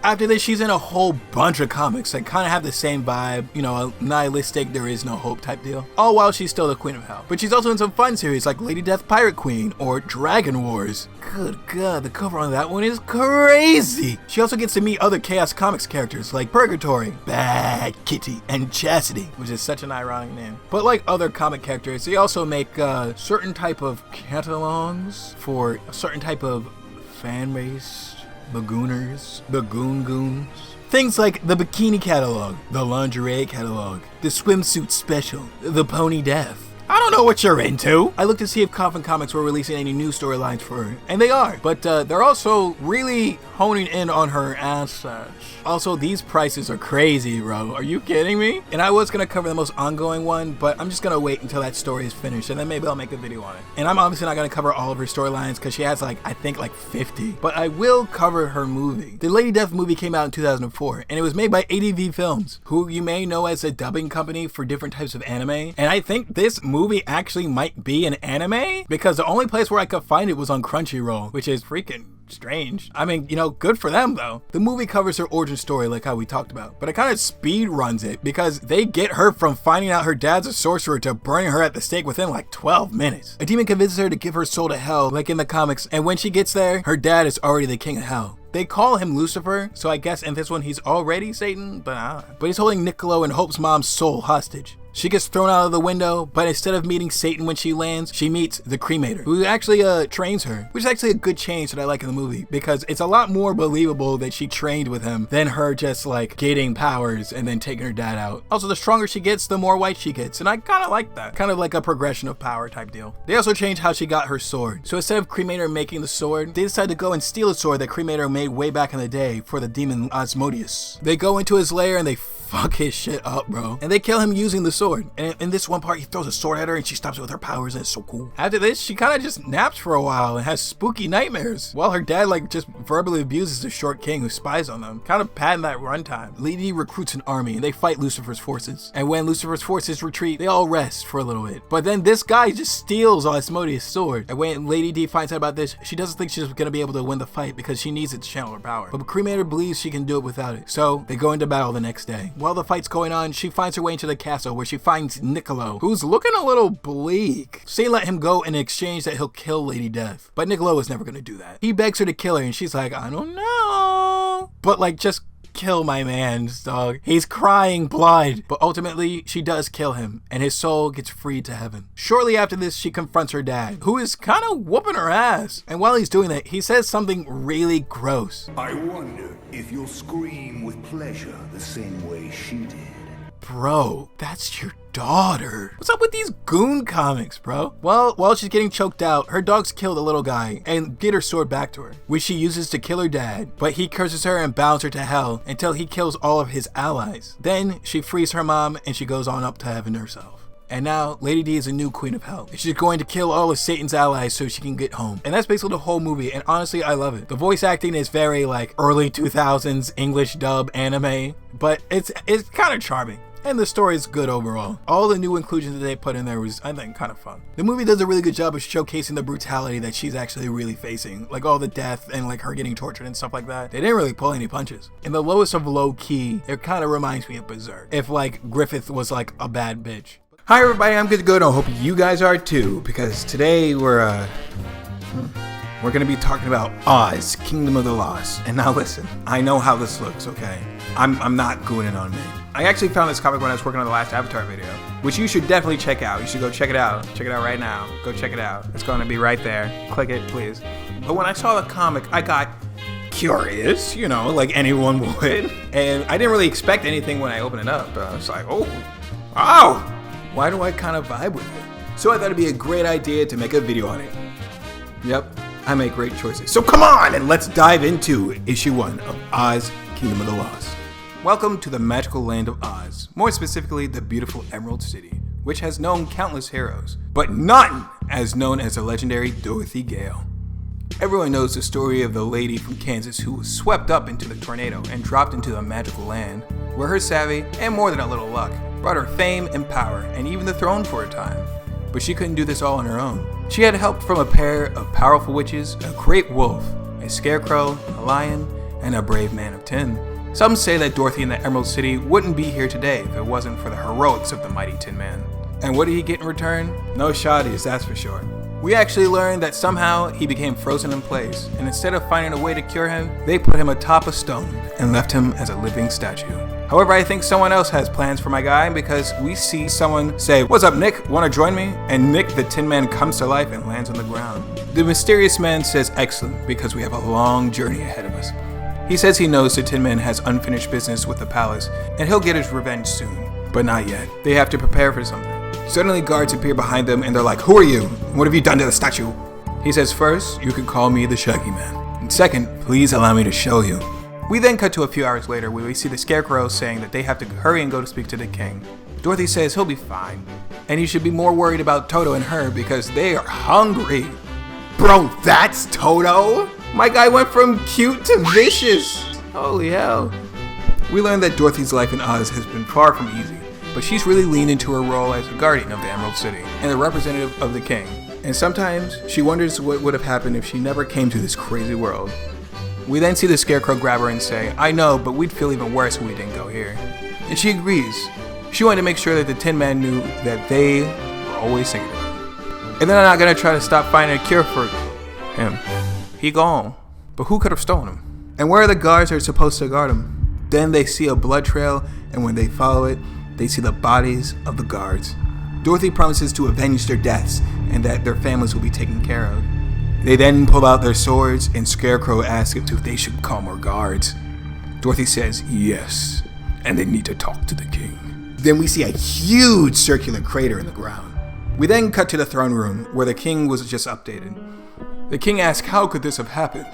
After this, she's in a whole bunch of comics that kind of have the same vibe, a nihilistic, there is no hope type deal. All while she's still the queen of hell. But she's also in some fun series like Lady Death Pirate Queen or Dragon Wars. Good god, the cover on that one is crazy. She also gets to meet other Chaos Comics characters like Purgatory, Bad Kitty, and Chastity, which is such an ironic name. But like other comic characters, they also make certain type of catalogs for a certain type of fan base, the Gooners, the Goons. Things like the Bikini Catalog, the Lingerie Catalog, the Swimsuit Special, the Pony Death. I don't know what you're into. I looked to see if Coffin Comics were releasing any new storylines for her, and they are, but they're also really honing in on her assets. Also, these prices are crazy, bro. Are you kidding me? And I was gonna cover the most ongoing one, but I'm just gonna wait until that story is finished, and then maybe I'll make a video on it. And I'm obviously not gonna cover all of her storylines because she has I think 50, but I will cover her movie. The Lady Death movie came out in 2004, and it was made by ADV Films, who you may know as a dubbing company for different types of anime. And I think this movie actually might be an anime because the only place where I could find it was on Crunchyroll, which is freaking strange. I mean, good for them though. The movie covers her origin story like how we talked about, but it kind of speed runs it because they get her from finding out her dad's a sorcerer to burning her at the stake within 12 minutes. A demon convinces her to give her soul to hell like in the comics, and when she gets there, her dad is already the king of hell. They call him Lucifer, so I guess in this one he's already Satan, but he's holding Niccolo and Hope's mom's soul hostage. She gets thrown out of the window, but instead of meeting Satan when she lands, she meets the Cremator, who actually trains her, which is actually a good change that I like in the movie, because it's a lot more believable that she trained with him than her just getting powers and then taking her dad out. Also, the stronger she gets, the more white she gets, and I kind of like that. Kind of like a progression of power type deal. They also changed how she got her sword. So instead of Cremator making the sword, they decided to go and steal a sword that Cremator made way back in the day for the demon Asmodeus. They go into his lair and they fuck his shit up, bro. And they kill him using the sword. And in this one part, he throws a sword at her and she stops it with her powers, and it's so cool. After this, she kind of just naps for a while and has spooky nightmares while her dad just verbally abuses the short king who spies on them. Kind of padding that runtime. Lady recruits an army and they fight Lucifer's forces. And when Lucifer's forces retreat, they all rest for a little bit. But then this guy just steals Asmodeus' sword. And when Lady D finds out about this, she doesn't think she's gonna be able to win the fight because she needs it to channel her power. But Cremator believes she can do it without it. So they go into battle the next day. While the fight's going on, she finds her way into the castle where she finds Niccolo, who's looking a little bleak. Satan let him go in exchange that he'll kill Lady Death. But Niccolo is never gonna do that. He begs her to kill her and she's like, I don't know. But just kill my man, dog. He's crying blood. But ultimately, she does kill him, and his soul gets freed to heaven. Shortly after this, she confronts her dad, who is kind of whooping her ass. And while he's doing that, he says something really gross. I wonder if you'll scream with pleasure the same way she did. Bro, that's your daughter. What's up with these goon comics, bro? Well, while she's getting choked out, her dogs kill the little guy and get her sword back to her, which she uses to kill her dad, but he curses her and bounds her to hell until he kills all of his allies. Then she frees her mom and she goes on up to heaven herself. And now, Lady D is a new queen of hell. She's going to kill all of Satan's allies so she can get home. And that's basically the whole movie, and honestly, I love it. The voice acting is very like early 2000s English dub anime, but it's kind of charming. And the story is good overall. All the new inclusions that they put in there was, I think, kind of fun. The movie does a really good job of showcasing the brutality that she's actually really facing. Like all the death and like her getting tortured and stuff like that. They didn't really pull any punches. In the lowest of low key, it kind of reminds me of Berserk. If like Griffith was like a bad bitch. Hi everybody, I'm good. I hope you guys are too, because today we're gonna be talking about Oz, Kingdom of the Lost. And now listen, I know how this looks, okay? I'm not gooning on me. I actually found this comic when I was working on the last Avatar video, which you should definitely check out. You should go check it out. Check it out right now. Go check it out. It's going to be right there. Click it, please. But when I saw the comic, I got curious, you know, like anyone would. And I didn't really expect anything when I opened it up. I was like, oh, why do I kind of vibe with it? So I thought it'd be a great idea to make a video on it. Yep, I make great choices. So come on and let's dive into issue 1 of Oz, Kingdom of the Lost. Welcome to the magical land of Oz, more specifically the beautiful Emerald City, which has known countless heroes, but none as known as the legendary Dorothy Gale. Everyone knows the story of the lady from Kansas who was swept up into the tornado and dropped into the magical land, where her savvy, and more than a little luck, brought her fame and power, and even the throne for a time. But she couldn't do this all on her own. She had help from a pair of powerful witches, a great wolf, a scarecrow, a lion, and a brave man of tin. Some say that Dorothy in the Emerald City wouldn't be here today if it wasn't for the heroics of the mighty Tin Man. And what did he get in return? No shawties, that's for sure. We actually learned that somehow he became frozen in place, and instead of finding a way to cure him, they put him atop a stone and left him as a living statue. However, I think someone else has plans for my guy because we see someone say, "What's up, Nick? Want to join me?" And Nick the Tin Man comes to life and lands on the ground. The mysterious man says, "Excellent, because we have a long journey ahead of us." He says he knows the Tin Man has unfinished business with the palace, and he'll get his revenge soon. But not yet. They have to prepare for something. Suddenly guards appear behind them and they're like, "Who are you? What have you done to the statue?" He says, "First, you can call me the Shaggy Man. And second, please allow me to show you." We then cut to a few hours later where we see the Scarecrow saying that they have to hurry and go to speak to the king. Dorothy says he'll be fine, and he should be more worried about Toto and her because they are hungry. Bro, that's Toto? My guy went from cute to vicious. Holy hell. We learned that Dorothy's life in Oz has been far from easy, but she's really leaned into her role as a guardian of the Emerald City and the representative of the king. And sometimes she wonders what would have happened if she never came to this crazy world. We then see the Scarecrow grab her and say, "I know, but we'd feel even worse if we didn't go here." And she agrees. She wanted to make sure that the Tin Man knew that they were always thinking about him. And they're not gonna try to stop finding a cure for him. He gone. But who could have stolen him? And where are the guards that are supposed to guard him? Then they see a blood trail, and when they follow it, they see the bodies of the guards. Dorothy promises to avenge their deaths, and that their families will be taken care of. They then pull out their swords, and Scarecrow asks if they should call more guards. Dorothy says yes, and they need to talk to the king. Then we see a huge circular crater in the ground. We then cut to the throne room, where the king was just updated. The king asks, how could this have happened?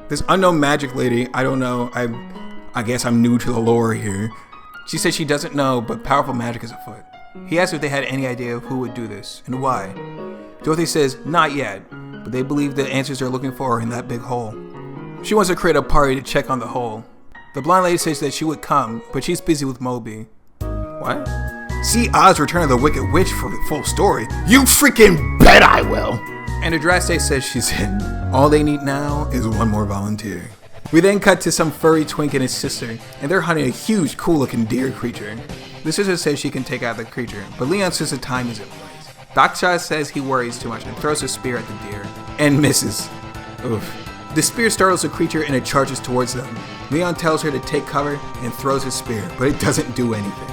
This unknown magic lady, I don't know, I guess I'm new to the lore here. She says she doesn't know, but powerful magic is afoot. He asks if they had any idea of who would do this, and why. Dorothy says, not yet, but they believe the answers they're looking for are in that big hole. She wants to create a party to check on the hole. The blonde lady says that she would come, but she's busy with Moby. What? See Oz Return of the Wicked Witch for the full story. You freaking bet I will! And Adraste says she's in. All they need now is one more volunteer. We then cut to some furry twink and his sister, and they're hunting a huge, cool-looking deer creature. The sister says she can take out the creature, but Leon says the time isn't right. Daksha says he worries too much and throws a spear at the deer, and misses. Oof. The spear startles the creature and it charges towards them. Leon tells her to take cover and throws his spear, but it doesn't do anything.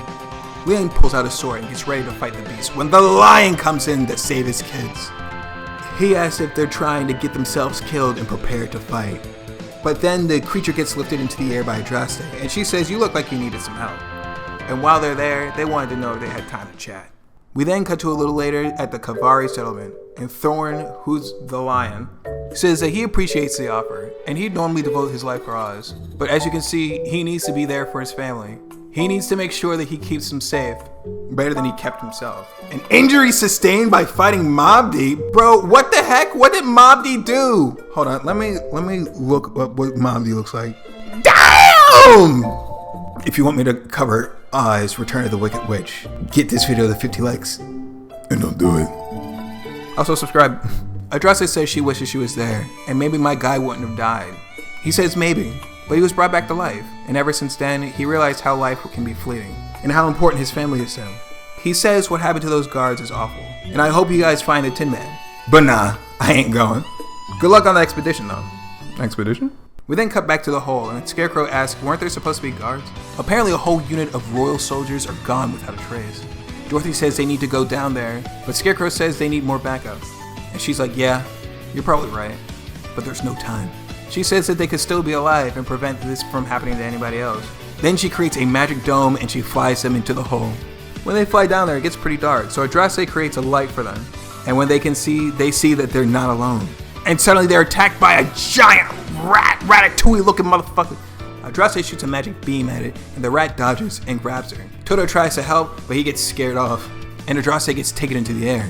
Leon pulls out a sword and gets ready to fight the beast when the lion comes in to save his kids. He asks if they're trying to get themselves killed and prepare to fight. But then the creature gets lifted into the air by Adraste, and she says, you look like you needed some help. and while they're there, they wanted to know if they had time to chat. We then cut to a little later at the Cavari settlement, and Thorn, who's the lion, says that he appreciates the offer, and he'd normally devote his life for Oz. But as you can see, he needs to be there for his family. He needs to make sure that he keeps them safe, better than he kept himself. An injury sustained by fighting Mob D? Bro, what the heck? What did Mob D do? Hold on, let me look up what Mob D looks like. Damn! If you want me to cover Oz, Return of the Wicked Witch, get this video to 50 likes, and don't do it. Also subscribe. Adraste says she wishes she was there, and maybe my guy wouldn't have died. He says maybe, but he was brought back to life, and ever since then, he realized how life can be fleeting, and how important his family is to him. He says what happened to those guards is awful, and I hope you guys find the Tin Man. But nah, I ain't going. Good luck on the expedition though. Expedition? We then cut back to the hole, and Scarecrow asks, weren't there supposed to be guards? Apparently a whole unit of royal soldiers are gone without a trace. Dorothy says they need to go down there, but Scarecrow says they need more backup. And she's like, yeah, you're probably right, but there's no time. She says that they could still be alive and prevent this from happening to anybody else. Then she creates a magic dome and she flies them into the hole. When they fly down there, it gets pretty dark, so Adraste creates a light for them. And when they see that they're not alone. And suddenly they're attacked by a giant rat, ratatouille looking motherfucker. Adraste shoots a magic beam at it, and the rat dodges and grabs her. Toto tries to help, but he gets scared off, and Adraste gets taken into the air.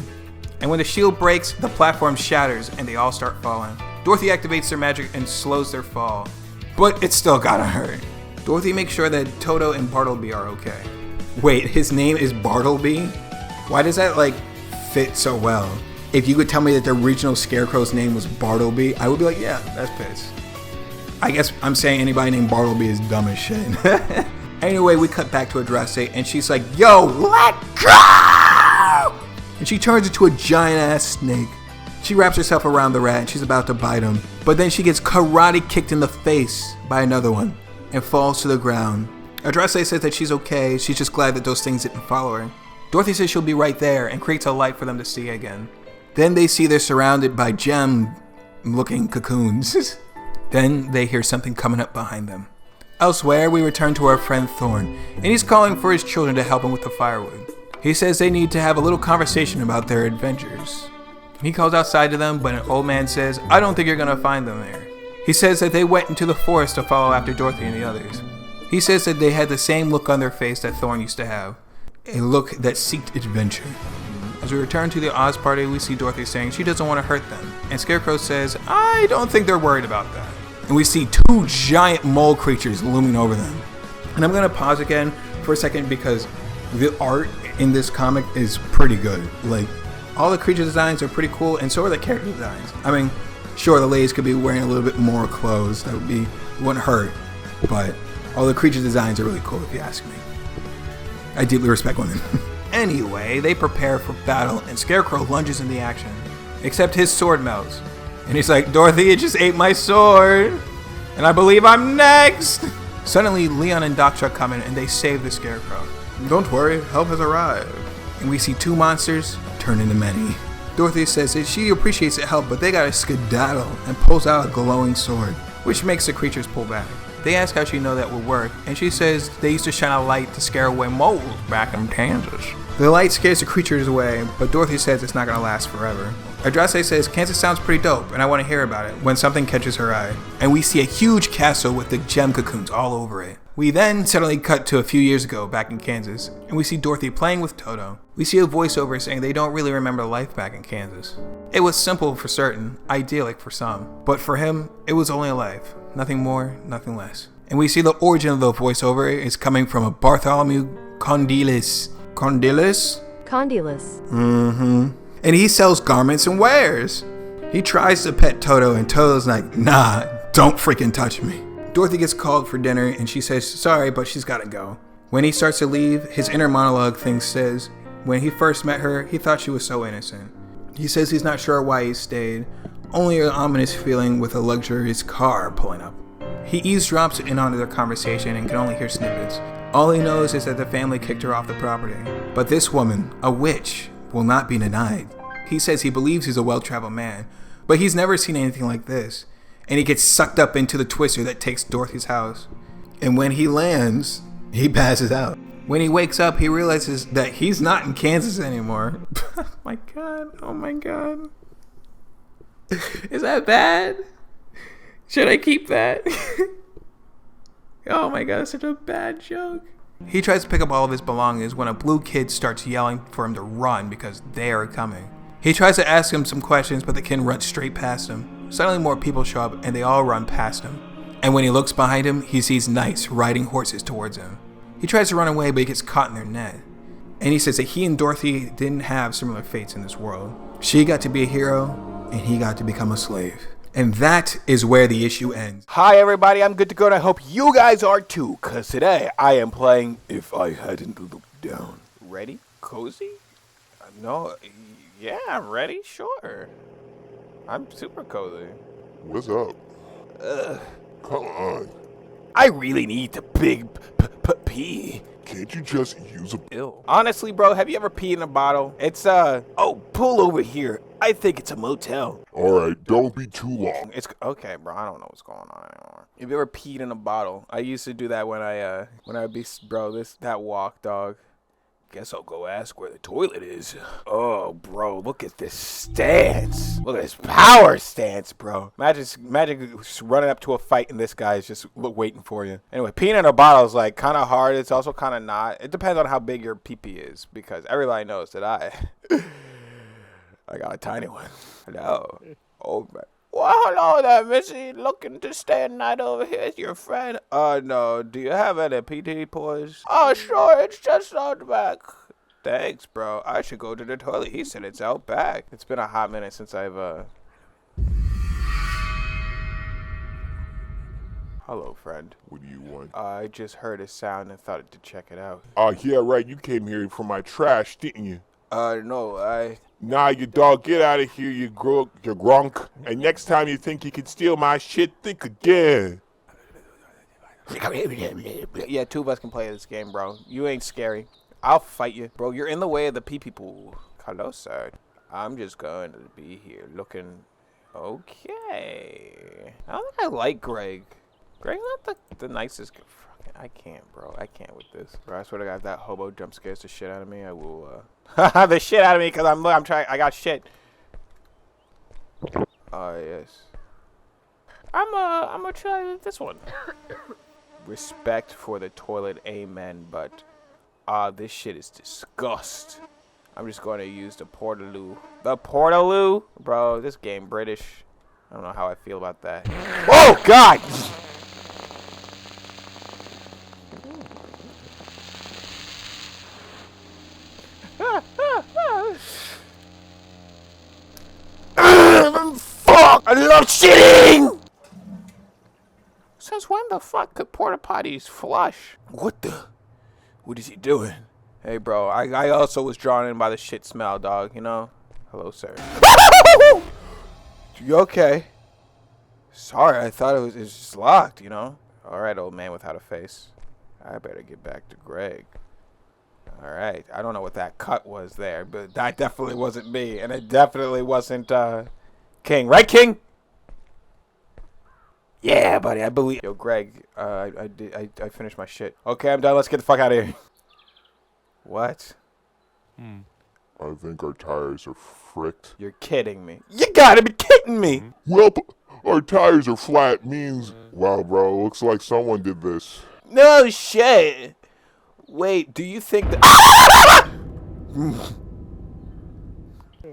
And when the shield breaks, the platform shatters, and they all start falling. Dorothy activates their magic and slows their fall, but it's still gotta hurt. Dorothy makes sure that Toto and Bartleby are okay. Wait, his name is Bartleby? Why does that fit so well? If you could tell me that the original Scarecrow's name was Bartleby, I would be like, yeah, that's piss. I guess I'm saying anybody named Bartleby is dumb as shit. Anyway, we cut back to Adraste, and she's like, yo, let go! And she turns into a giant ass snake. She wraps herself around the rat and she's about to bite him, but then she gets karate kicked in the face by another one and falls to the ground. Adraste says that she's okay, she's just glad that those things didn't follow her. Dorothy says she'll be right there and creates a light for them to see again. Then they see they're surrounded by gem-looking cocoons. Then they hear something coming up behind them. Elsewhere, we return to our friend Thorn, and he's calling for his children to help him with the firewood. He says they need to have a little conversation about their adventures. He calls outside to them, but an old man says, I don't think you're going to find them there. He says that they went into the forest to follow after Dorothy and the others. He says that they had the same look on their face that Thorn used to have. A look that seeked adventure. As we return to the Oz party, we see Dorothy saying she doesn't want to hurt them. And Scarecrow says, I don't think they're worried about that. And we see two giant mole creatures looming over them. And I'm going to pause again for a second because the art in this comic is pretty good. All the creature designs are pretty cool, and so are the character designs. I mean, sure, the ladies could be wearing a little bit more clothes. That wouldn't hurt. But all the creature designs are really cool if you ask me. I deeply respect women. Anyway, they prepare for battle, and Scarecrow lunges into action. Except his sword melts. And he's like, Dorothy, it just ate my sword. And I believe I'm next. Suddenly, Leon and Doc Chuck come in, and they save the Scarecrow. Don't worry, help has arrived. And we see two monsters turn into many. Dorothy says that she appreciates the help, but they gotta skedaddle, and pulls out a glowing sword, which makes the creatures pull back. They ask how she know that will work, and she says they used to shine a light to scare away moles back in Kansas. The light scares the creatures away, but Dorothy says it's not gonna last forever. Adraste says Kansas sounds pretty dope, and I want to hear about it, when something catches her eye. And we see a huge castle with the gem cocoons all over it. We then suddenly cut to a few years ago back in Kansas, and we see Dorothy playing with Toto. We see a voiceover saying they don't really remember life back in Kansas. It was simple for certain, idyllic for some, but for him, it was only a life. Nothing more, nothing less. And we see the origin of the voiceover is coming from a Bartholomew Condilis. Condilis? Condilis. Mm-hmm. And he sells garments and wares. He tries to pet Toto, and Toto's like, nah, don't freaking touch me. Dorothy gets called for dinner, and she says sorry, but she's gotta go. When he starts to leave, his inner monologue thing says, when he first met her, he thought she was so innocent. He says he's not sure why he stayed, only an ominous feeling with a luxurious car pulling up. He eavesdrops in onto their conversation and can only hear snippets. All he knows is that the family kicked her off the property. But this woman, a witch, will not be denied. He says he believes he's a well-traveled man, but he's never seen anything like this. And he gets sucked up into the twister that takes Dorothy's house. And when he lands, he passes out. When he wakes up, he realizes that he's not in Kansas anymore. My God. Oh my God. Is that bad? Should I keep that? Oh my God, that's such a bad joke. He tries to pick up all of his belongings when a blue kid starts yelling for him to run because they are coming. He tries to ask him some questions, but the kid runs straight past him. Suddenly more people show up and they all run past him. And when he looks behind him, he sees knights riding horses towards him. He tries to run away, but he gets caught in their net. And he says that he and Dorothy didn't have similar fates in this world. She got to be a hero, and he got to become a slave. And that is where the issue ends. Hi everybody, I'm good to go, and I hope you guys are too, because today I am playing If I Hadn't Looked Down. Ready? Cozy? No, yeah, I'm ready, sure. I'm super cozy. What's up? Come on. I really need to big pee. Can't you just use a... Ew. Honestly, bro, have you ever peed in a bottle? It's, oh, pull over here. I think it's a motel. Alright, don't be too long. It's okay, bro. I don't know what's going on anymore. Have you ever peed in a bottle? I used to do that when I would be, bro, that walk, dog. Guess I'll go ask where the toilet is. Oh, bro, look at this stance. Look at this power stance, bro. Imagine running up to a fight and this guy's just waiting for you. Anyway, peeing in a bottle is like kind of hard. It's also kind of not. It depends on how big your pee-pee is, because everybody knows that I got a tiny one. Hello. Oh, man. Well, hello there, Missy. Looking to stay a night over here with your friend? No. Do you have any PT boys? Oh, sure. It's just out back. Thanks, bro. I should go to the toilet. He said it's out back. It's been a hot minute since I've, Hello, friend. What do you want? I just heard a sound and thought to check it out. Yeah, right. You came here for my trash, didn't you? No, Nah, you dog, get out of here, you grunk. And next time you think you can steal my shit, think again. Yeah, two of us can play this game, bro. You ain't scary. I'll fight you. Bro, you're in the way of the pee-pee pool. Hello, sir. I'm just going to be here looking okay. I don't think I like Greg. Greg's not the nicest. I can't, bro. I can't with this. Bro, I swear to God, if that hobo jump scares the shit out of me, I will, the shit out of me, because I'm trying, I got shit. Oh, yes. I'm gonna try this one. Respect for the toilet, amen, but, this shit is disgust. I'm just going to use the Portaloo. The Portaloo? Bro, this game British. I don't know how I feel about that. Oh, God! Fuck! I love shitting! Since when the fuck could porta potties flush? What is he doing? Hey, bro, I also was drawn in by the shit smell, dog, you know? Hello, sir. You okay? Sorry, I thought it was just locked, you know? Alright, old man without a face. I better get back to Greg. Alright, I don't know what that cut was there, but that definitely wasn't me, and it definitely wasn't, King. Right, King? Yeah, buddy, I believe. Yo, Greg, I finished my shit. Okay, I'm done. Let's get the fuck out of here. What? I think our tires are fricked. You're kidding me. You gotta be kidding me. Well, our tires are flat means... Wow, bro, looks like someone did this. No shit. Wait, do you think that...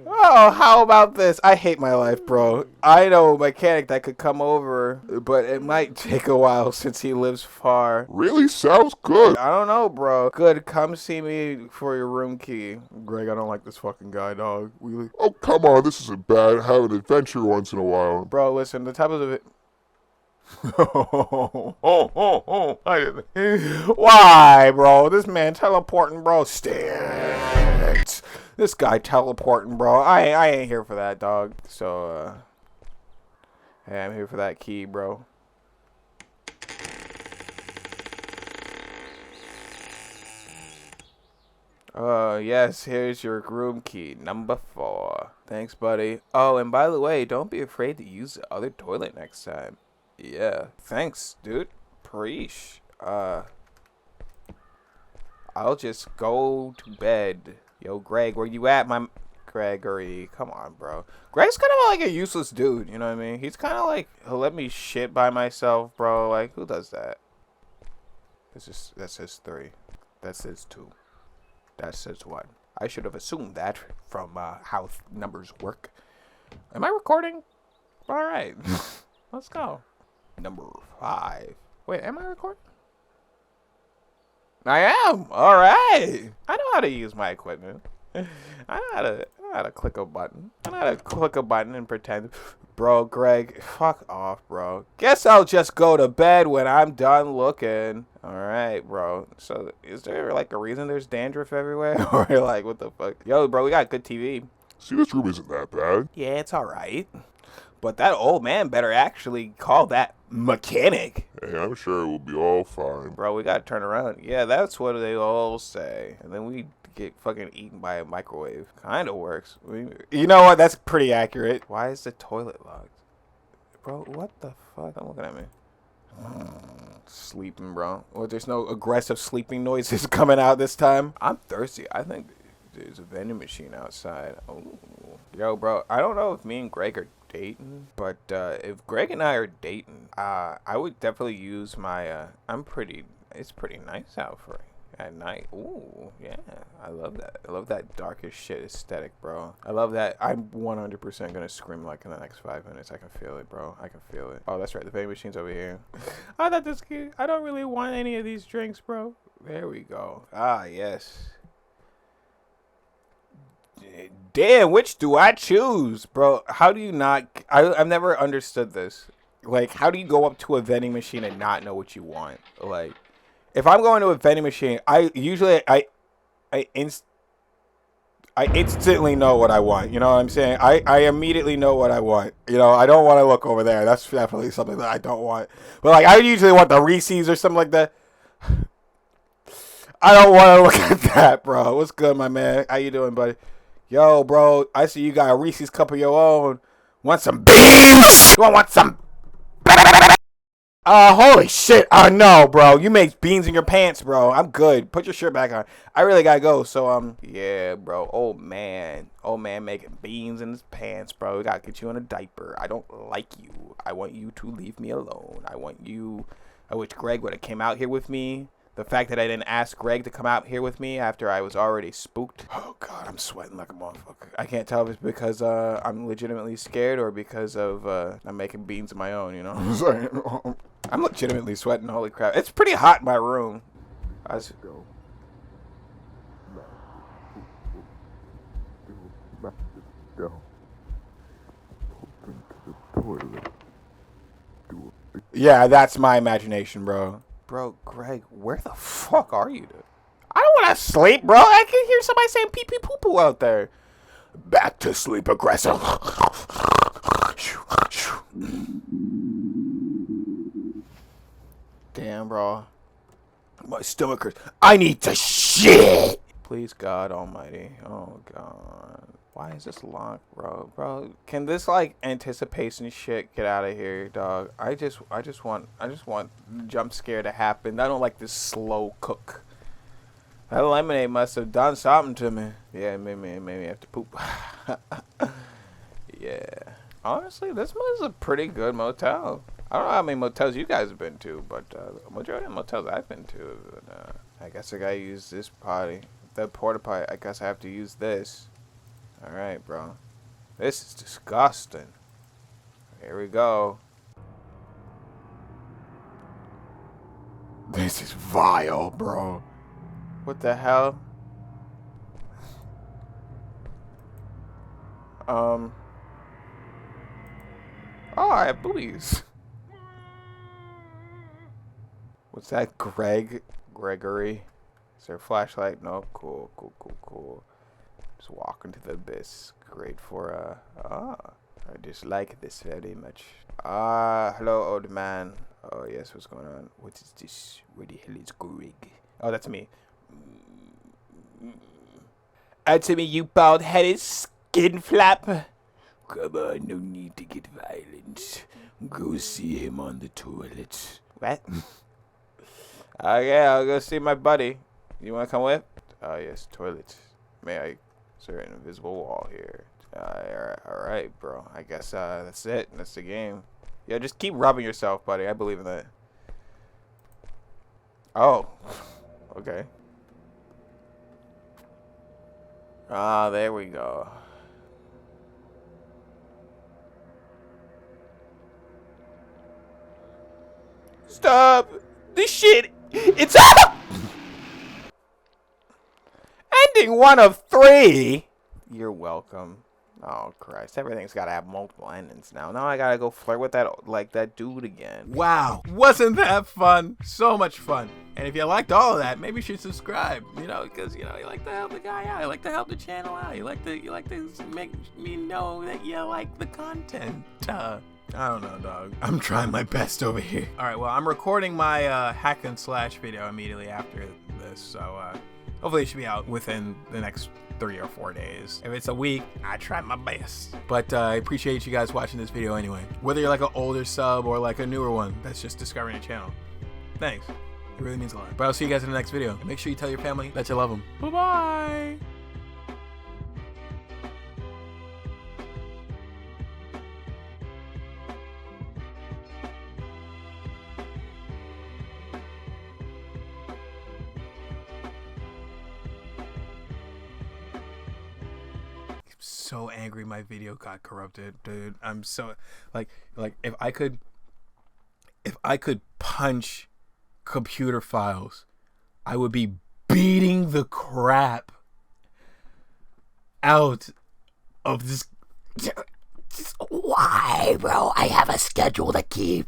Oh, how about this? I hate my life, bro. I know a mechanic that could come over, but it might take a while since he lives far. Really? Sounds good. I don't know, bro. Good, come see me for your room key. Greg, I don't like this fucking guy, dog. Oh, come on. This isn't bad. Have an adventure once in a while. Bro, listen, the type of it... Why, bro? This man teleporting, bro. Stinks. This guy teleporting, bro. I ain't here for that, dog. So, hey, I'm here for that key, bro. Yes, here's your room key, number 4. Thanks, buddy. Oh, and by the way, don't be afraid to use the other toilet next time. Yeah, thanks, dude. Preach. I I'll just go to bed. Yo, Greg, where you at, my Gregory? Come on, bro. Greg's kind of like a useless dude, you know what I mean? He's kind of like, he'll let me shit by myself, bro. Like, who does that? That's his 3. That's his 2. That's his 1. I should have assumed that from how numbers work. Am I recording? All right. Let's go. Number 5. Wait, am I recording? I am. All right. I know how to use my equipment. I know how to click a button. I know how to click a button and pretend. Bro, Greg, fuck off, bro. Guess I'll just go to bed when I'm done looking. All right, bro. So, is there like a reason there's dandruff everywhere? Or like, what the fuck? Yo, bro, we got good TV. See, this room isn't that bad. Yeah, it's all right. But that old man better actually call that mechanic. Hey, I'm sure it will be all fine. Bro, we gotta turn around. Yeah, that's what they all say. And then we get fucking eaten by a microwave. Kinda works. You know what? That's pretty accurate. Why is the toilet locked? Bro, what the fuck? I'm looking at me. Sleeping, bro. Well, there's no aggressive sleeping noises coming out this time. I'm thirsty. I think there's a vending machine outside. Oh, yo, bro. I don't know if me and Greg are dating, but if Greg and I are dating, I would definitely use my. It's pretty nice out for at night. Ooh, yeah. I love that. I love that dark as shit aesthetic, bro. I love that. I'm 100% gonna scream like in the next 5 minutes. I can feel it, bro. I can feel it. Oh, that's right. The vending machine's over here. I thought this kid. I don't really want any of these drinks, bro. There we go. Ah, yes. Damn, which do I choose, bro? How do you not? I've never understood this. Like, how do you go up to a vending machine and not know what you want? Like, if I'm going to a vending machine, I instantly know what I want. You know what I'm saying? I immediately know what I want. You know, I don't want to look over there. That's definitely something that I don't want. But like, I usually want the Reese's or something like that. I don't want to look at that, bro. What's good, my man? How you doing, buddy? Yo, bro, I see you got a Reese's cup of your own. Want some beans? You want some? Holy shit. Oh, no, bro. You make beans in your pants, bro. I'm good. Put your shirt back on. I really gotta go. So, yeah, bro. Old man making beans in his pants, bro. We gotta get you in a diaper. I don't like you. I want you to leave me alone. I wish Greg would have came out here with me. The fact that I didn't ask Greg to come out here with me after I was already spooked. Oh, God, I'm sweating like a motherfucker. I can't tell if it's because I'm legitimately scared or because of I'm making beans of my own, you know? I'm legitimately sweating, holy crap. It's pretty hot in my room. I should go. Yeah, that's my imagination, bro. Bro, Greg, where the fuck are you, dude? I don't want to sleep, bro. I can hear somebody saying pee pee poo poo out there. Back to sleep, aggressive. Damn, bro. My stomach hurts. I need to shit. Please, God Almighty. Oh, God. Why is this locked, bro? Bro, can this like anticipation shit get out of here, dog? I just want jump scare to happen. I don't like this slow cook. That lemonade must have done something to me. Yeah, maybe I have to poop. Yeah. Honestly, this is a pretty good motel. I don't know how many motels you guys have been to, but the majority of motels I've been to, I guess I gotta use this potty. The porta potty, I guess I have to use this. Alright, bro. This is disgusting. Here we go. This is vile, bro. What the hell? Oh, I have boobies. What's that, Gregory? Is there a flashlight? No. Cool. Just walk into the abyss. Great for, I dislike this very much. Hello, old man. Oh, yes, what's going on? What is this? Where the hell is Greg? Oh, that's me. Answer me, you bald-headed skin flap. Come on, no need to get violent. Go see him on the toilet. What? Okay, I'll go see my buddy. You want to come with? Yes, toilet. May I? Is there an invisible wall here? Alright, bro. I guess that's it. That's the game. Yeah, just keep rubbing yourself, buddy. I believe in that. Oh. Okay. Ah, there we go. Stop! This shit! It's up! Ending 1 of 3! You're welcome. Oh, Christ. Everything's gotta have multiple endings now. Now I gotta go flirt with that dude again. Wow, wasn't that fun? So much fun. And if you liked all of that, maybe you should subscribe. You know, because you like to help the guy out. You like to help the channel out. You like to make me know that you like the content. I don't know, dog. I'm trying my best over here. All right, well, I'm recording my hack and slash video immediately after this, so hopefully it should be out within the next 3 or 4 days. If it's a week, I try my best. But I appreciate you guys watching this video anyway. Whether you're like an older sub or like a newer one that's just discovering the channel. Thanks. It really means a lot. But I'll see you guys in the next video. Make sure you tell your family that you love them. Bye-bye. So angry my video got corrupted, dude. I'm so like if I could punch computer files, I would be beating the crap out of this. Why, bro? I have a schedule to keep.